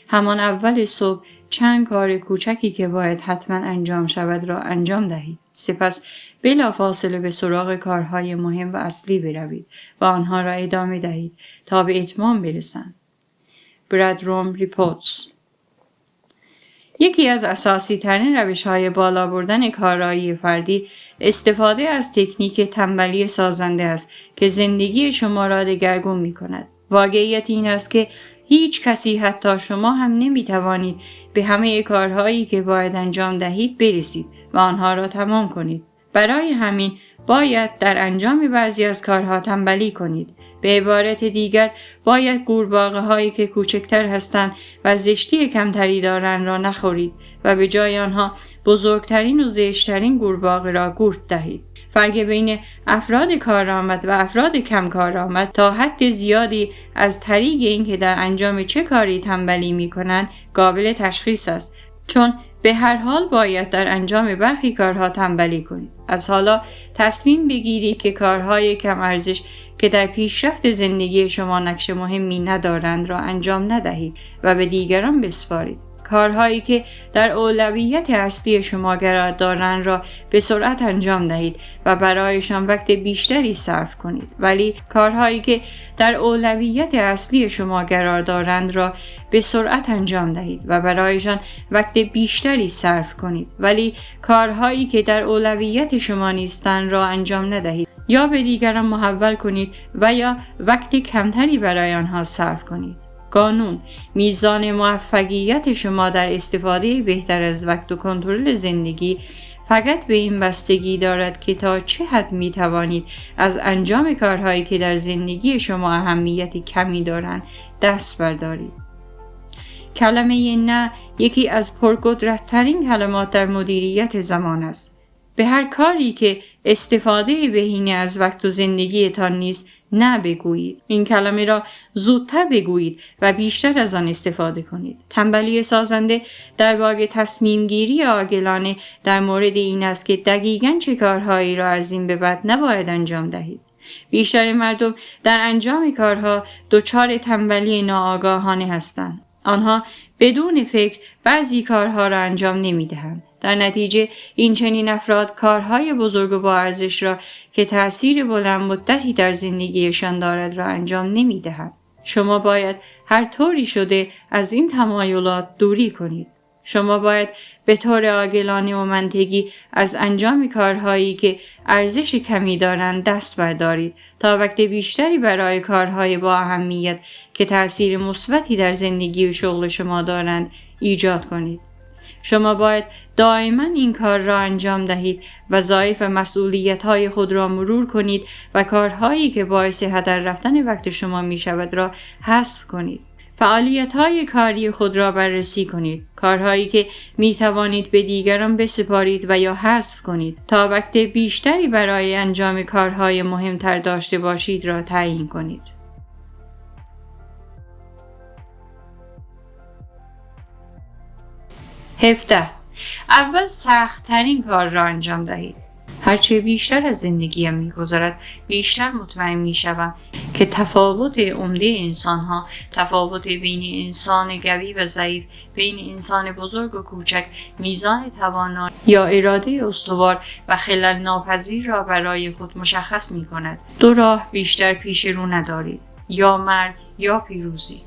همان اول صبح چند کار کوچکی که باید حتما انجام شود را انجام دهید. سپس بلافاصله به سراغ کارهای مهم و اصلی بروید و آنها را ادامه دهید تا به اتمام برسند. برادروم ریپورتس. یکی از اساسی ترین روش‌های بالا بردن کارایی فردی استفاده از تکنیک تنبلی سازنده است که زندگی شما را دگرگون می‌کند. واقعیت این است که هیچ کسی حتی شما هم نمی‌توانید به همه کارهایی که باید انجام دهید برسید و آنها را تمام کنید. برای همین باید در انجام بعضی از کارها تنبلی کنید. به عبارت دیگر باید قورباغه‌هایی که کوچکتر هستند و زشتی کمتری دارند را نخورید و به جای آنها بزرگترین و زشترین قورباغه را قورت دهید. فرق بین افراد کارآمد و افراد کم کارآمد تا حد زیادی از طریق اینکه در انجام چه کاری تنبلی می‌کنند قابل تشخیص است، چون به هر حال باید در انجام برخی کارها تنبلی کنید. از حالا تصمیم بگیرید که کارهای کم ارزش که در پیشرفت زندگی شما نقش مهمی ندارند را انجام ندهید و به دیگران بسپارید. کارهایی که در اولویت اصلی شما قرار دارند را به سرعت انجام دهید و برایشان وقت بیشتری صرف کنید. ولی کارهایی که در اولویت اصلی شما قرار دارند را به سرعت انجام دهید و برایشان وقت بیشتری صرف کنید. ولی کارهایی که در اولویت شما نیستند را انجام ندهید. یا به دیگران محول کنید و یا وقت کمتری برای آنها صرف کنید. قانون میزان موفقیت شما در استفاده بهتر از وقت و کنترل زندگی فقط به این بستگی دارد که تا چه حد می توانید از انجام کارهایی که در زندگی شما اهمیت کمی دارند دست بردارید. کلمه نه یکی از پرقدرت‌ترین کلمات در مدیریت زمان است. به هر کاری که استفاده بهینه از وقت و زندگیتان نیست نه بگویید. این کلمه را زودتر بگویید و بیشتر از آن استفاده کنید. تنبلی سازنده در باغ تصمیم گیری عاقلانه در مورد این است که دقیقاً چه کارهایی را از این به بعد نباید انجام دهید. بیشتر مردم در انجام کارها دچار تنبلی ناآگاهانه هستند. آنها بدون فکر بعضی کارها را انجام نمی‌دهند. در نتیجه این چنین افراد کارهای بزرگ و با ارزش را که تأثیر بلند مدتی در زندگیشان دارد را انجام نمی‌دهند. شما باید هر طوری شده از این تمایلات دوری کنید. شما باید به طور عاقلانه و منطقی از انجام کارهایی که ارزش کمی دارند دست بردارید تا وقت بیشتری برای کارهای با اهمیت که تأثیر مثبتی در زندگی و شغل شما دارند ایجاد کنید. شما باید دائما این کار را انجام دهید، وظایف و مسئولیت‌های خود را مرور کنید و کارهایی که باعث هدر رفتن وقت شما می شود را حذف کنید. فعالیت‌های کاری خود را بررسی کنید. کارهایی که می توانید به دیگران بسپارید و یا حذف کنید تا وقت بیشتری برای انجام کارهای مهمتر داشته باشید را تعیین کنید. 17. اول سخت‌ترین کار را انجام دهید. هرچه بیشتر از زندگیم می‌گذرد بیشتر مطمئن می‌شوم که تفاوت عمده انسان‌ها، تفاوت بین انسان قوی و ضعیف، بین انسان بزرگ و کوچک، میزان توانایی یا اراده استوار و خلل ناپذیر را برای خود مشخص می‌کند. دو راه بیشتر پیش رو ندارید، یا مرگ یا پیروزی.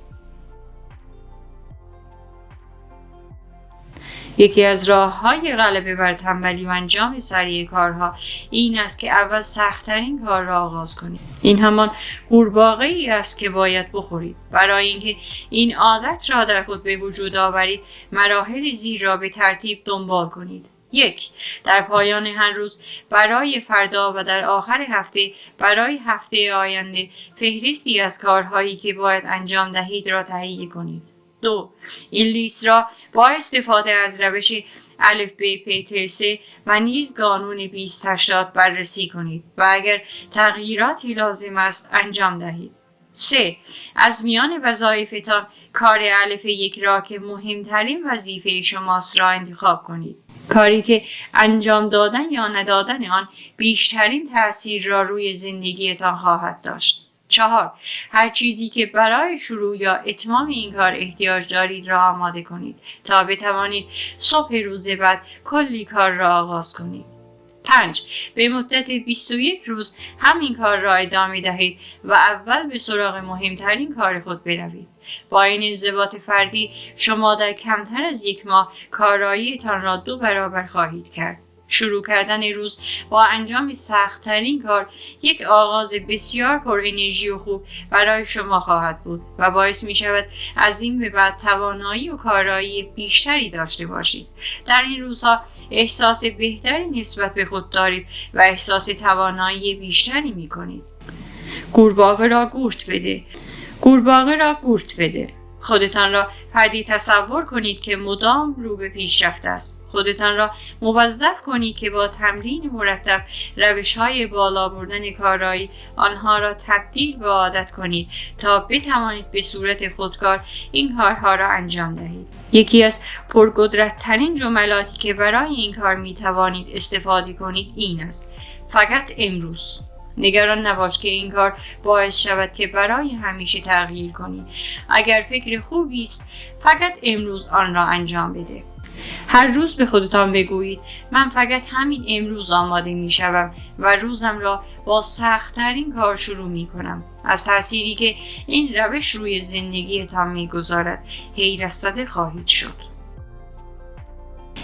یکی از راه‌های غلبه بر تنبلی و انجام سریع کارها این است که اول سخت‌ترین کار را آغاز کنید. این همان قورباغه‌ای است که باید بخورید. برای اینکه این عادت را در خود به وجود آورید، مراحل زیر را به ترتیب دنبال کنید. 1. در پایان هر روز برای فردا و در آخر هفته برای هفته آینده فهرستی از کارهایی که باید انجام دهید را تهیه کنید. 2. این لیست را با استفاده از روش الف ب پ ت س و نیز قانون 2080 بررسی کنید و اگر تغییراتی لازم است انجام دهید. 3. از میان وظایفتان کار الف 1 را که مهمترین وظیفه شماست را انتخاب کنید. کاری که انجام دادن یا ندادن آن بیشترین تأثیر را روی زندگیتان خواهد داشت. 4. هر چیزی که برای شروع یا اتمام این کار احتیاج دارید را آماده کنید تا بتوانید صبح روز بعد کلی کار را آغاز کنید. 5. به مدت 21 روز همین کار را ادامه دهید و اول به سراغ مهمترین کار خود بروید. با این انضباط فردی شما در کمتر از 1 ماه کارایی‌تان را 2 برابر خواهید کرد. شروع کردن روز با انجام سخت‌ترین کار یک آغاز بسیار پر انرژی و خوب برای شما خواهد بود و باعث می شود از این به بعد توانایی و کارایی بیشتری داشته باشید. در این روزها احساس بهتری نسبت به خود دارید و احساس توانایی بیشتری می کنید. قورباغه را گوشت بده. قورباغه را گوشت بده. خودتان را فردی تصور کنید که مدام رو به پیشرفت است. خودتان را موظف کنید که با تمرین مرتب روش‌های بالا بردن کارایی آنها را تبدیل به عادت کنید تا بتوانید به صورت خودکار این کارها را انجام دهید. یکی از پرقدرت‌ترین جملاتی که برای این کار می توانید استفاده کنید این است: فقط امروز. نگران نباش که این کار باعث شود که برای همیشه تغییر کنی. اگر فکر خوبی است، فقط امروز آن را انجام بده. هر روز به خودتان بگویید من فقط همین امروز آماده می شوم و روزم را با سخت‌ترین کار شروع می کنم. از تأثیری که این روش روی زندگیتان می گذارد حیرت زده خواهید شد.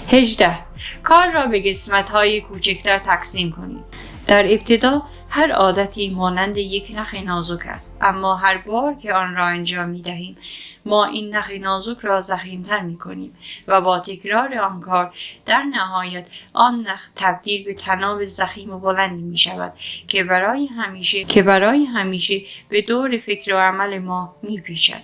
18. کار را به قسمت‌های کوچکتر تقسیم کنید. در ابتدا هر عادتی مانند یک نخ نازک است، اما هر بار که آن را انجام می دهیم ما این نخ نازک را ضخیم‌تر می کنیم و با تکرار آن کار در نهایت آن نخ تبدیل به طناب ضخیم و بلندی می شود که برای همیشه به دور فکر و عمل ما می پیچد.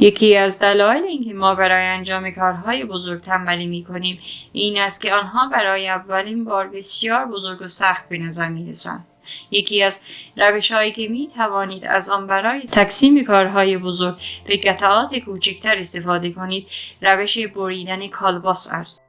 یکی از دلایل اینکه ما برای انجام کارهای بزرگ تنبلی می‌کنیم این است که آنها برای اولین بار بسیار بزرگ و سخت به نظر می‌رسند. یکی از روش‌هایی که می‌توانید از آن برای تقسیم کارهای بزرگ به قطعات کوچکتر استفاده کنید، روش بریدن کالباس است.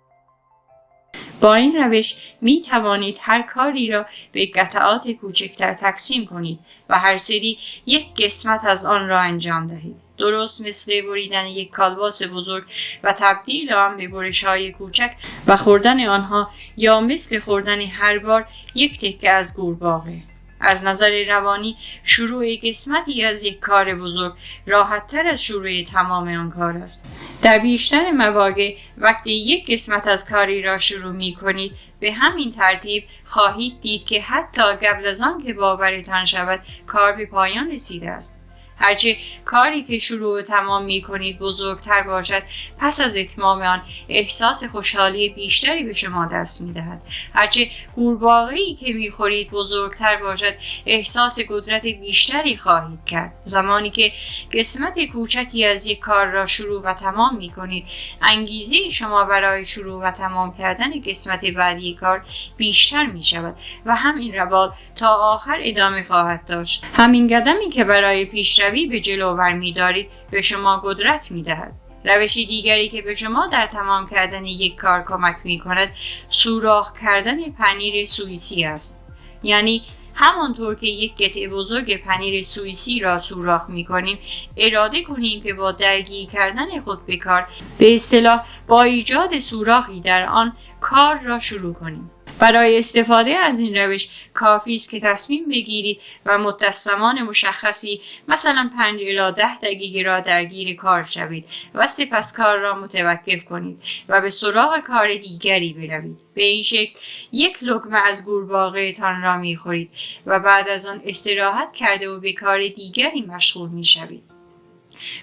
با این روش می توانید هر کاری را به قطعات کوچکتر تقسیم کنید و هر سری یک قسمت از آن را انجام دهید. درست مثل بریدن یک کالباس بزرگ و تبدیل آن به برش‌های کوچک و خوردن آنها، یا مثل خوردن هر بار یک تکه از قورباغه. از نظر روانی شروع قسمتی از یک کار بزرگ راحت‌تر از شروع تمام آن کار است. در بیشتر مواقع وقتی یک قسمت از کاری را شروع می‌کنید به همین ترتیب خواهید دید که حتی قبل از آن که باورتان شود کار به پایان رسیده است. هرچه کاری که شروع و تمام می کنید بزرگتر باشد، پس از اتمام آن احساس خوشحالی بیشتری به شما دست می دهد. هرچه قورباغه‌ای که می خورید بزرگتر باشد، احساس قدرت بیشتری خواهید کرد. زمانی که قسمت کوچکی از یک کار را شروع و تمام می کنید، انگیزه شما برای شروع و تمام کردن قسمت بعدی کار بیشتر می شود و همین روال تا آخر ادامه خواهد داشت. همین قدمی که برای پیشروی به جلو برمی‌دارید به شما قدرت می‌دهد. روش دیگری که به شما در تمام کردن یک کار کمک می‌کند سوراخ کردن پنیر سوئیسی است. یعنی همانطور که یک قطعه بزرگ پنیر سوئیسی را سوراخ می‌کنیم، اراده کنیم که با درگیر کردن خود به کار، به اصطلاح با ایجاد سوراخی در آن، کار را شروع کنیم. برای استفاده از این روش کافی است که تصمیم بگیرید و مدت زمان مشخصی مثلا 5 الی 10 دقیقه را درگیر کار شوید و سپس کار را متوقف کنید و به سراغ کار دیگری بروید. به این شکل یک لقمه از قورباغه‌تان را می‌خورید و بعد از آن استراحت کرده و به کار دیگری مشغول می‌شوید.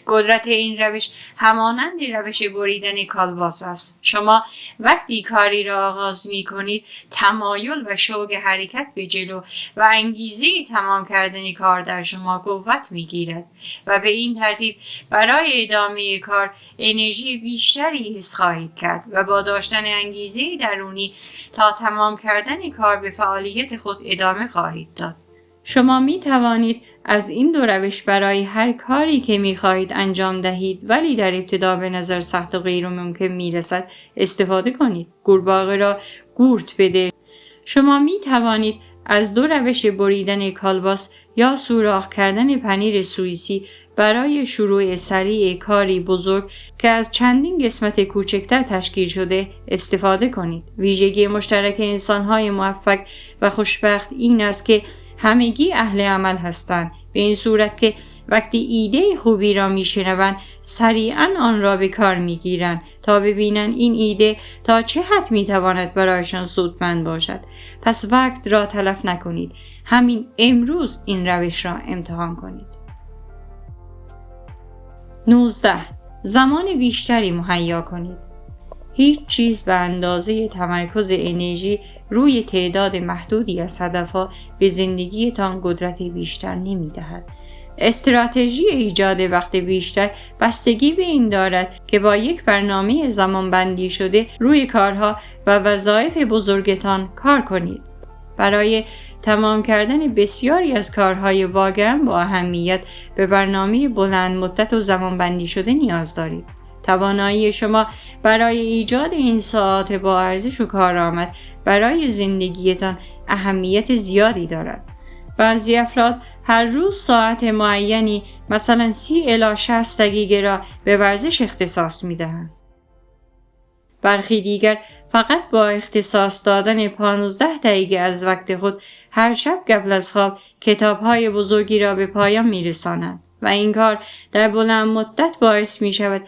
قدرت این روش همانند روش بریدن کالباس است. شما وقتی کاری را آغاز می کنید تمایل و شوق حرکت به جلو و انگیزه تمام کردن کار در شما قوت می گیرد و به این ترتیب برای ادامه کار انرژی بیشتری حس خواهید کرد و با داشتن انگیزه درونی تا تمام کردن کار به فعالیت خود ادامه خواهید داد. شما می توانید از این دو روش برای هر کاری که می خواهید انجام دهید ولی در ابتدا به نظر سخت و غیر ممکن می رسد استفاده کنید. قورباغه را قورت بده. شما می توانید از دو روش بریدن کالباس یا سوراخ کردن پنیر سوئیسی برای شروع سریع کاری بزرگ که از چندین قسمت کوچکتر تشکیل شده استفاده کنید. ویژگی مشترک انسان‌های موفق و خوشبخت این است که همگی اهل عمل هستند، به این صورت که وقتی ایده خوبی را میشنوند سریعا آن را به کار میگیرند تا ببینند این ایده تا چه حد میتواند برایشان سودمند باشد. پس وقت را تلف نکنید، همین امروز این روش را امتحان کنید. 19. زمان بیشتری مهیا کنید. هیچ چیز به اندازه تمرکز انرژی روی تعداد محدودی از هدفها به زندگیتان قدرت بیشتر نمی‌دهد. استراتژی ایجاد وقت بیشتر بستگی به این دارد که با یک برنامه زمانبندی شده روی کارها و وظایف بزرگتان کار کنید. برای تمام کردن بسیاری از کارهای واقعاً با اهمیت به برنامه بلند مدت و زمانبندی شده نیاز دارید. توانایی شما برای ایجاد این ساعات با ارزش و کارآمد برای زندگیتان اهمیت زیادی دارد. بعضی افراد هر روز ساعت معینی مثلا 30 الی 60 دقیقه را به ورزش اختصاص می‌دهند. برخی دیگر فقط با اختصاص دادن 15 دقیقه از وقت خود هر شب قبل از خواب کتاب‌های بزرگی را به پایان می‌رسانند و این کار در بلند مدت باعث می‌شود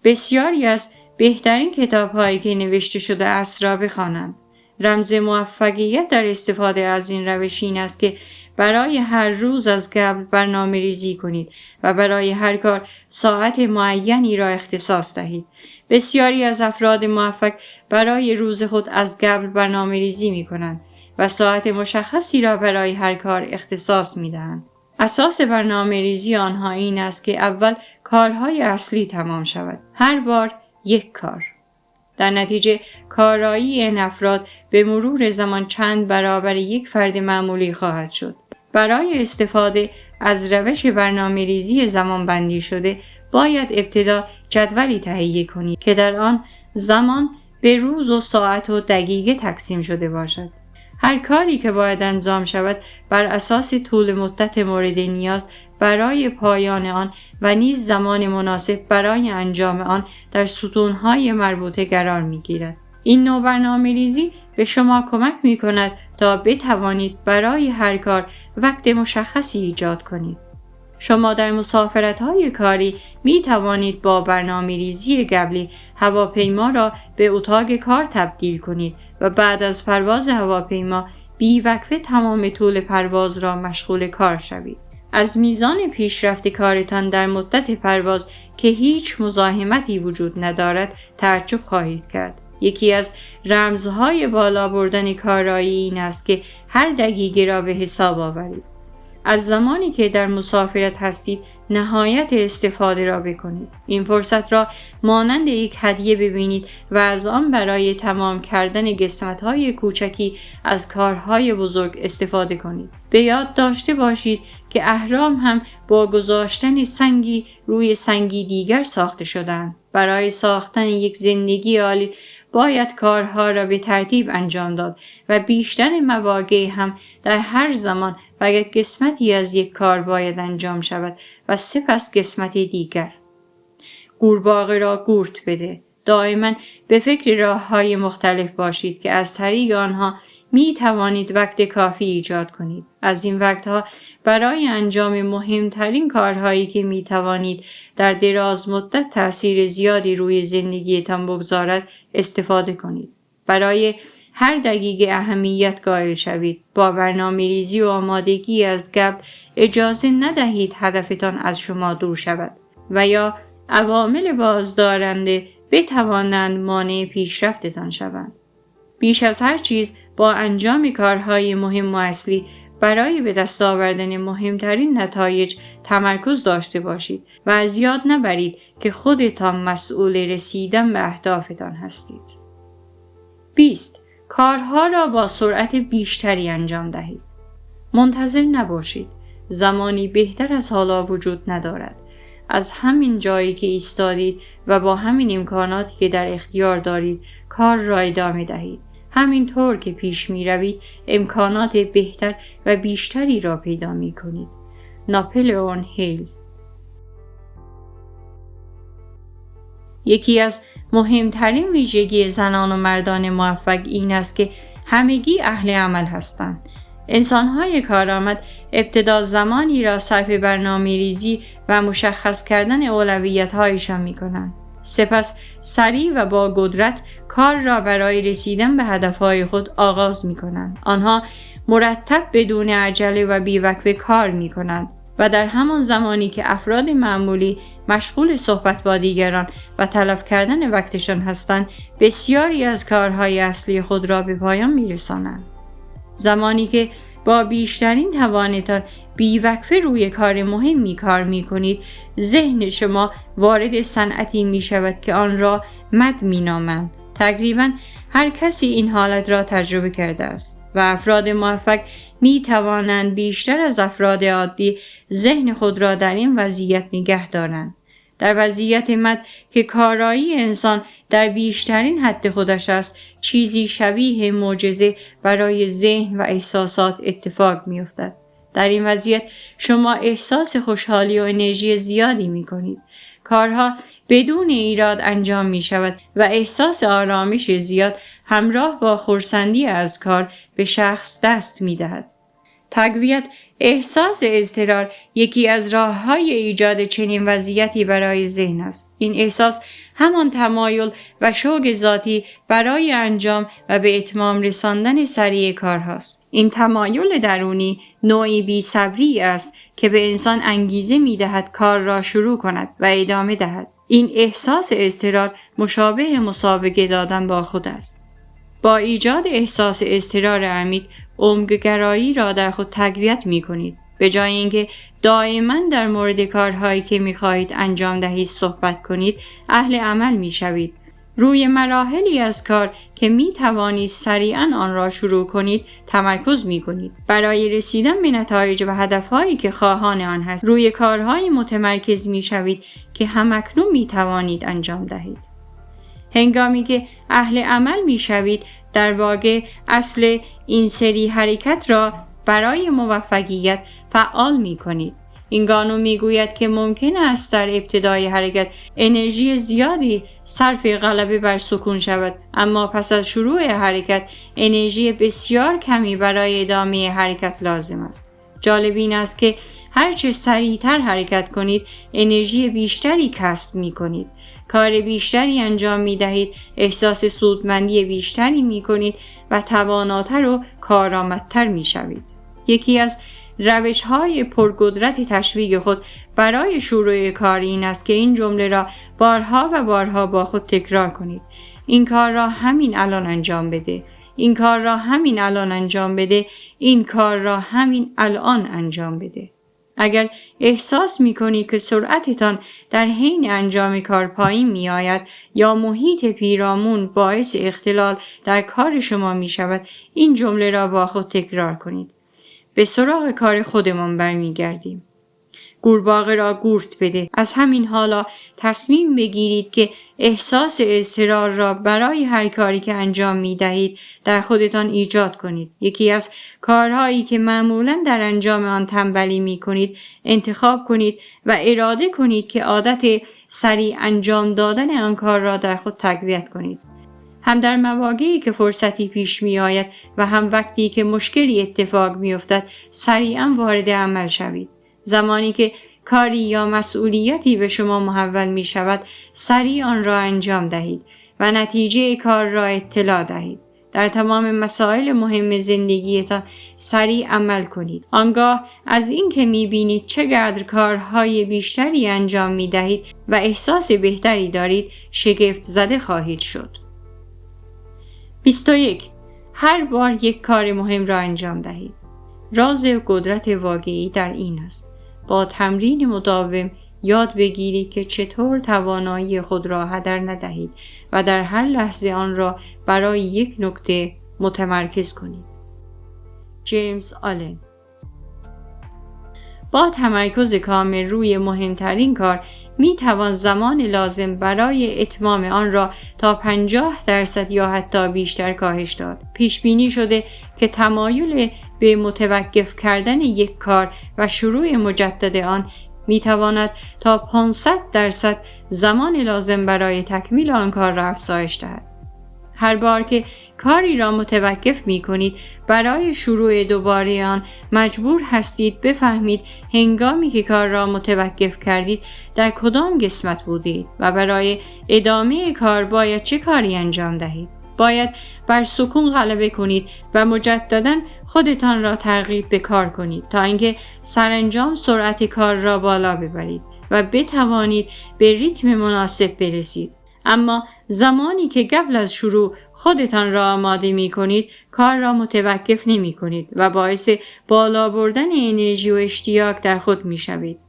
بسیاری از بهترین کتاب‌هایی که نوشته شده است را بخوانند. رمز موفقیت در استفاده از این روش این است که برای هر روز از قبل برنامه‌ریزی کنید و برای هر کار ساعت معینی را اختصاص دهید. بسیاری از افراد موفق برای روز خود از قبل برنامه‌ریزی می‌کنند و ساعت مشخصی را برای هر کار اختصاص می‌دهند. اساس برنامه‌ریزی آنها این است که اول کارهای اصلی تمام شود. هر بار یک کار. در نتیجه کارایی این افراد به مرور زمان چند برابر یک فرد معمولی خواهد شد. برای استفاده از روش برنامه‌ریزی زمانبندی شده باید ابتدا جدولی تهیه کنید که در آن زمان به روز و ساعت و دقیقه تقسیم شده باشد. هر کاری که باید انجام شود بر اساس طول مدت مورد نیاز برای پایان آن و نیز زمان مناسب برای انجام آن در ستون‌های مربوطه قرار می‌گیرد. این نوع برنامه‌ریزی به شما کمک می‌کند تا بتوانید برای هر کار وقت مشخصی ایجاد کنید. شما در مسافرت‌های کاری می‌توانید با برنامه‌ریزی قبلی هواپیما را به اتاق کار تبدیل کنید و بعد از پرواز هواپیما بی‌وقفه تمام طول پرواز را مشغول کار شوید. از میزان پیشرفت کارتان در مدت پرواز که هیچ مزاحمتی وجود ندارد تعجب خواهید کرد. یکی از رمزهای بالا بردن کارایی این است که هر دقیقه را به حساب آورید. از زمانی که در مسافرت هستید نهایت استفاده را بکنید. این فرصت را مانند یک هدیه ببینید و از آن برای تمام کردن قسمت‌های کوچکی از کارهای بزرگ استفاده کنید. به یاد داشته باشید که اهرام هم با گذاشتن سنگی روی سنگی دیگر ساخته شدند. برای ساختن یک زندگی عالی باید کارها را به ترتیب انجام داد و بیشتر مواقع هم در هر زمان فقط قسمتی از یک کار باید انجام شود و سپس قسمت دیگر. قورباغه را قورت بده. دائما به فکر راه‌های مختلف باشید که از طریق آنها می توانید وقت کافی ایجاد کنید. از این وقتها برای انجام مهمترین کارهایی که می توانید در دراز مدت تأثیر زیادی روی زندگیتان بگذارد استفاده کنید. برای هر دقیقه اهمیت قائل شوید. با برنامه‌ریزی و آمادگی از قبل اجازه ندهید هدفتان از شما دور شود و یا عوامل بازدارنده بتوانند مانع پیشرفتتان شوند. بیش از هر چیز با انجام کارهای مهم و اصلی برای به دست آوردن مهمترین نتایج تمرکز داشته باشید و از یاد نبرید که خودتان مسئول رسیدن به اهدافتان هستید. 20. کارها را با سرعت بیشتری انجام دهید. منتظر نباشید. زمانی بهتر از حالا وجود ندارد. از همین جایی که ایستادید و با همین امکاناتی که در اختیار دارید کار را ادامه دهید. همینطور که پیش می روید امکانات بهتر و بیشتری را پیدا می کنید. ناپلئون هیل. یکی از مهمترین ویژگی زنان و مردان موفق این است که همگی اهل عمل هستند. انسان‌های کارآمد ابتدا زمانی را صرف برنامه‌ریزی و مشخص کردن اولویت‌هایشان می‌کنند. سپس سریع و با قدرت کار را برای رسیدن به هدفهای خود آغاز می‌کنند. آنها مرتب بدون عجله و بی‌وقفه کار می‌کنند و در همان زمانی که افراد معمولی مشغول صحبت با دیگران و تلف کردن وقتشان هستند، بسیاری از کارهای اصلی خود را به پایان می‌رسانند. زمانی که با بیشترین توانتان بی‌وقفه روی کار مهمی کار می‌کنید، ذهن شما وارد صنعتی می‌شود که آن را مد می‌نامند. تقریباً هر کسی این حالت را تجربه کرده است و افراد موفق می‌توانند بیشتر از افراد عادی ذهن خود را در این وضعیت نگه دارند. در وضعیت مد که کارایی انسان در بیشترین حد خودش است، چیزی شبیه معجزه برای ذهن و احساسات اتفاق می‌افتد. در این وضعیت شما احساس خوشحالی و انرژی زیادی می‌کنید. کارها بدون ایراد انجام می‌شود و احساس آرامش زیاد همراه با خرسندی از کار به شخص دست می‌دهد. تقویت احساس اضطرار یکی از راه‌های ایجاد چنین وضعیتی برای ذهن است. این احساس همان تمایل و شوق ذاتی برای انجام و به اتمام رساندن سریع کارهاست. این تمایل درونی نوعی بی‌صبری است که به انسان انگیزه می‌دهد کار را شروع کند و ادامه دهد. این احساس اضطرار مشابه مسابقه دادن با خود است. با ایجاد احساس اضطرار عمیق، عمق‌گرایی را در خود تقویت می‌کنید. به جای اینکه دائما در مورد کارهایی که می‌خواهید انجام دهید صحبت کنید، اهل عمل می‌شوید. روی مراحلی از کار که می‌توانید سریعاً آن را شروع کنید، تمرکز می‌کنید. برای رسیدن به نتایج و هدفهایی که خواهان آن هست، روی کارهایی متمرکز می‌شوید که همکنون می‌توانید انجام دهید. هنگامی که اهل عمل می‌شوید، در واقع اصل این سری حرکت را برای موفقیت فعال می‌کنید. این قانون می‌گوید که ممکن است در ابتدای حرکت انرژی زیادی صرف غلبه بر سکون شود، اما پس از شروع حرکت انرژی بسیار کمی برای ادامه حرکت لازم است. جالب این است که هرچه سریعتر حرکت کنید، انرژی بیشتری کسب می‌کنید. کار بیشتری انجام می دهید، احساس سودمندی بیشتری می کنید و تواناتر و کارآمدتر می شوید. یکی از روش‌های پرقدرت تشویق خود برای شروع کار این است که این جمله را بارها و بارها با خود تکرار کنید. این کار را همین الان انجام بده. این کار را همین الان انجام بده. این کار را همین الان انجام بده. اگر احساس می‌کنید که سرعتتان در حین انجام کار پایین می‌آید یا محیط پیرامون باعث اختلال در کار شما می‌شود، این جمله را با خود تکرار کنید. به سراغ کار خودمان برمیگردیم. قورباغه را قورت بده. از همین حالا تصمیم بگیرید که احساس اضطرار را برای هر کاری که انجام می دهید در خودتان ایجاد کنید. یکی از کارهایی که معمولاً در انجام آن تنبلی می کنید انتخاب کنید و اراده کنید که عادت سریع انجام دادن آن کار را در خود تقویت کنید. هم در مواقعی که فرصتی پیش می آید و هم وقتی که مشکلی اتفاق می افتد سریعاً وارد عمل شوید. زمانی که کاری یا مسئولیتی به شما محول می شود، سریع آن را انجام دهید و نتیجه کار را اطلاع دهید. در تمام مسائل مهم زندگیتان سریع عمل کنید. آنگاه از این که می بینید چقدر کارهای بیشتری انجام می دهید و احساس بهتری دارید، شگفت زده خواهید شد. 21. هر بار یک کار مهم را انجام دهید. راز قدرت واقعی در این است: با تمرین مداوم یاد بگیرید که چطور توانایی خود را هدر ندهید و در هر لحظه آن را برای یک نکته متمرکز کنید. جیمز آلن. با تمرکز کامل روی مهمترین کار می توان زمان لازم برای اتمام آن را تا 50% یا حتی بیشتر کاهش داد. پیش بینی شده که تمایل به متوقف کردن یک کار و شروع مجدد آن می تواند تا 500% زمان لازم برای تکمیل آن کار را افزایش دهد. هر بار که کاری را متوقف می کنید، برای شروع دوباره آن مجبور هستید بفهمید هنگامی که کار را متوقف کردید در کدام قسمت بودید و برای ادامه کار باید چه کاری انجام دهید. باید بر سکون غلبه کنید و مجدداً خودتان را ترغیب به کار کنید تا اینکه سرانجام سرعت کار را بالا ببرید و بتوانید به ریتم مناسب برسید. اما زمانی که قبل از شروع خودتان را آماده می کنید، کار را متوقف نمی کنید و باعث بالا بردن انرژی و اشتیاق در خود می شوید.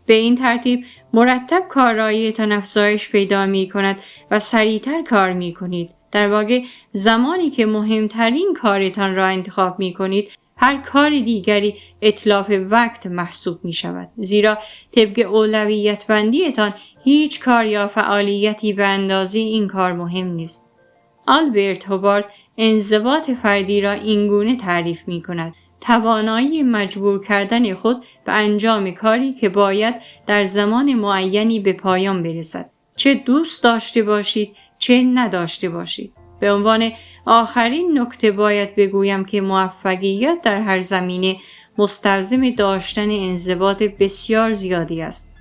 به این ترتیب مرتب کاراییتان افزایش پیدا می کند و سریعتر کار می کنید. در واقع زمانی که مهمترین کارتان را انتخاب می کنید، هر کار دیگری اتلاف وقت محسوب می شود. زیرا طبق اولویت بندیتان هیچ کار یا فعالیتی به اندازه این کار مهم نیست. آلبرت هوبارد انضباط فردی را اینگونه تعریف می کند: توانایی مجبور کردن خود به انجام کاری که باید در زمان معینی به پایان برسد، چه دوست داشته باشید چه نداشته باشید. به عنوان آخرین نکته باید بگویم که موفقیت در هر زمینه مستلزم داشتن انضباط بسیار زیادی است.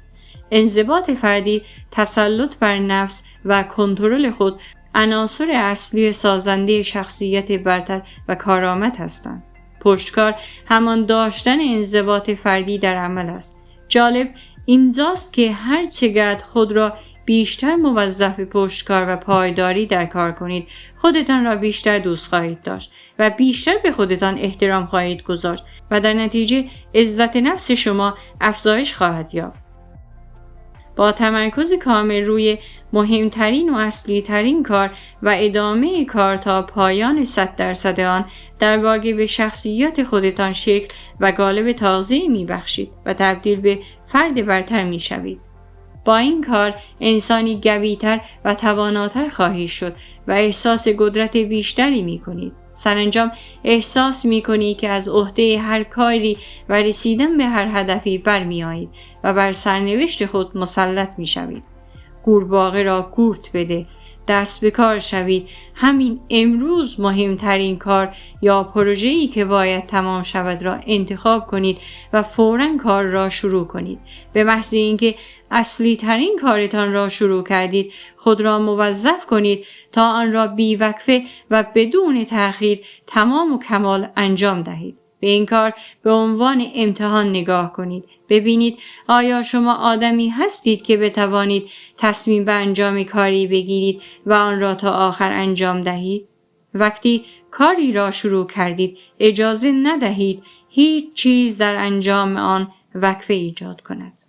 انضباط فردی، تسلط بر نفس و کنترل خود عناصر اصلی سازنده شخصیت برتر و کارآمد هستند. پشتکار همان داشتن انضباط فردی در عمل است. جالب اینجاست که هر چقدر خود را بیشتر موظف به پشتکار و پایداری در کار کنید، خودتان را بیشتر دوست خواهید داشت و بیشتر به خودتان احترام خواهید گذاشت و در نتیجه عزت نفس شما افزایش خواهد یافت. با تمرکز کامل روی مهمترین و اصلی ترین کار و ادامه کار تا پایان 100% آن، در واقع به شخصیت خودتان شکل و قالب تازه‌ای می‌بخشید و تبدیل به فرد برتر می‌شوید. با این کار انسانی قوی‌تر و تواناتر خواهید شد و احساس قدرت بیشتری می‌کنید. سرانجام احساس می‌کنید که از عهده هر کاری و رسیدن به هر هدفی برمی‌آیید و بر سرنوشت خود مسلط می‌شوید. قورباغه را قورت بده، دست به کار شوید. همین امروز مهمترین کار یا پروژه‌ای که باید تمام شود را انتخاب کنید و فوراً کار را شروع کنید. به محض اینکه اصلی ترین کارتان را شروع کردید، خود را موظف کنید تا آن را بی‌وقفه و بدون تأخیر تمام و کمال انجام دهید. به این کار به عنوان امتحان نگاه کنید. ببینید آیا شما آدمی هستید که بتوانید تصمیم به انجام کاری بگیرید و آن را تا آخر انجام دهید؟ وقتی کاری را شروع کردید، اجازه ندهید هیچ چیز در انجام آن وقفه ایجاد کند.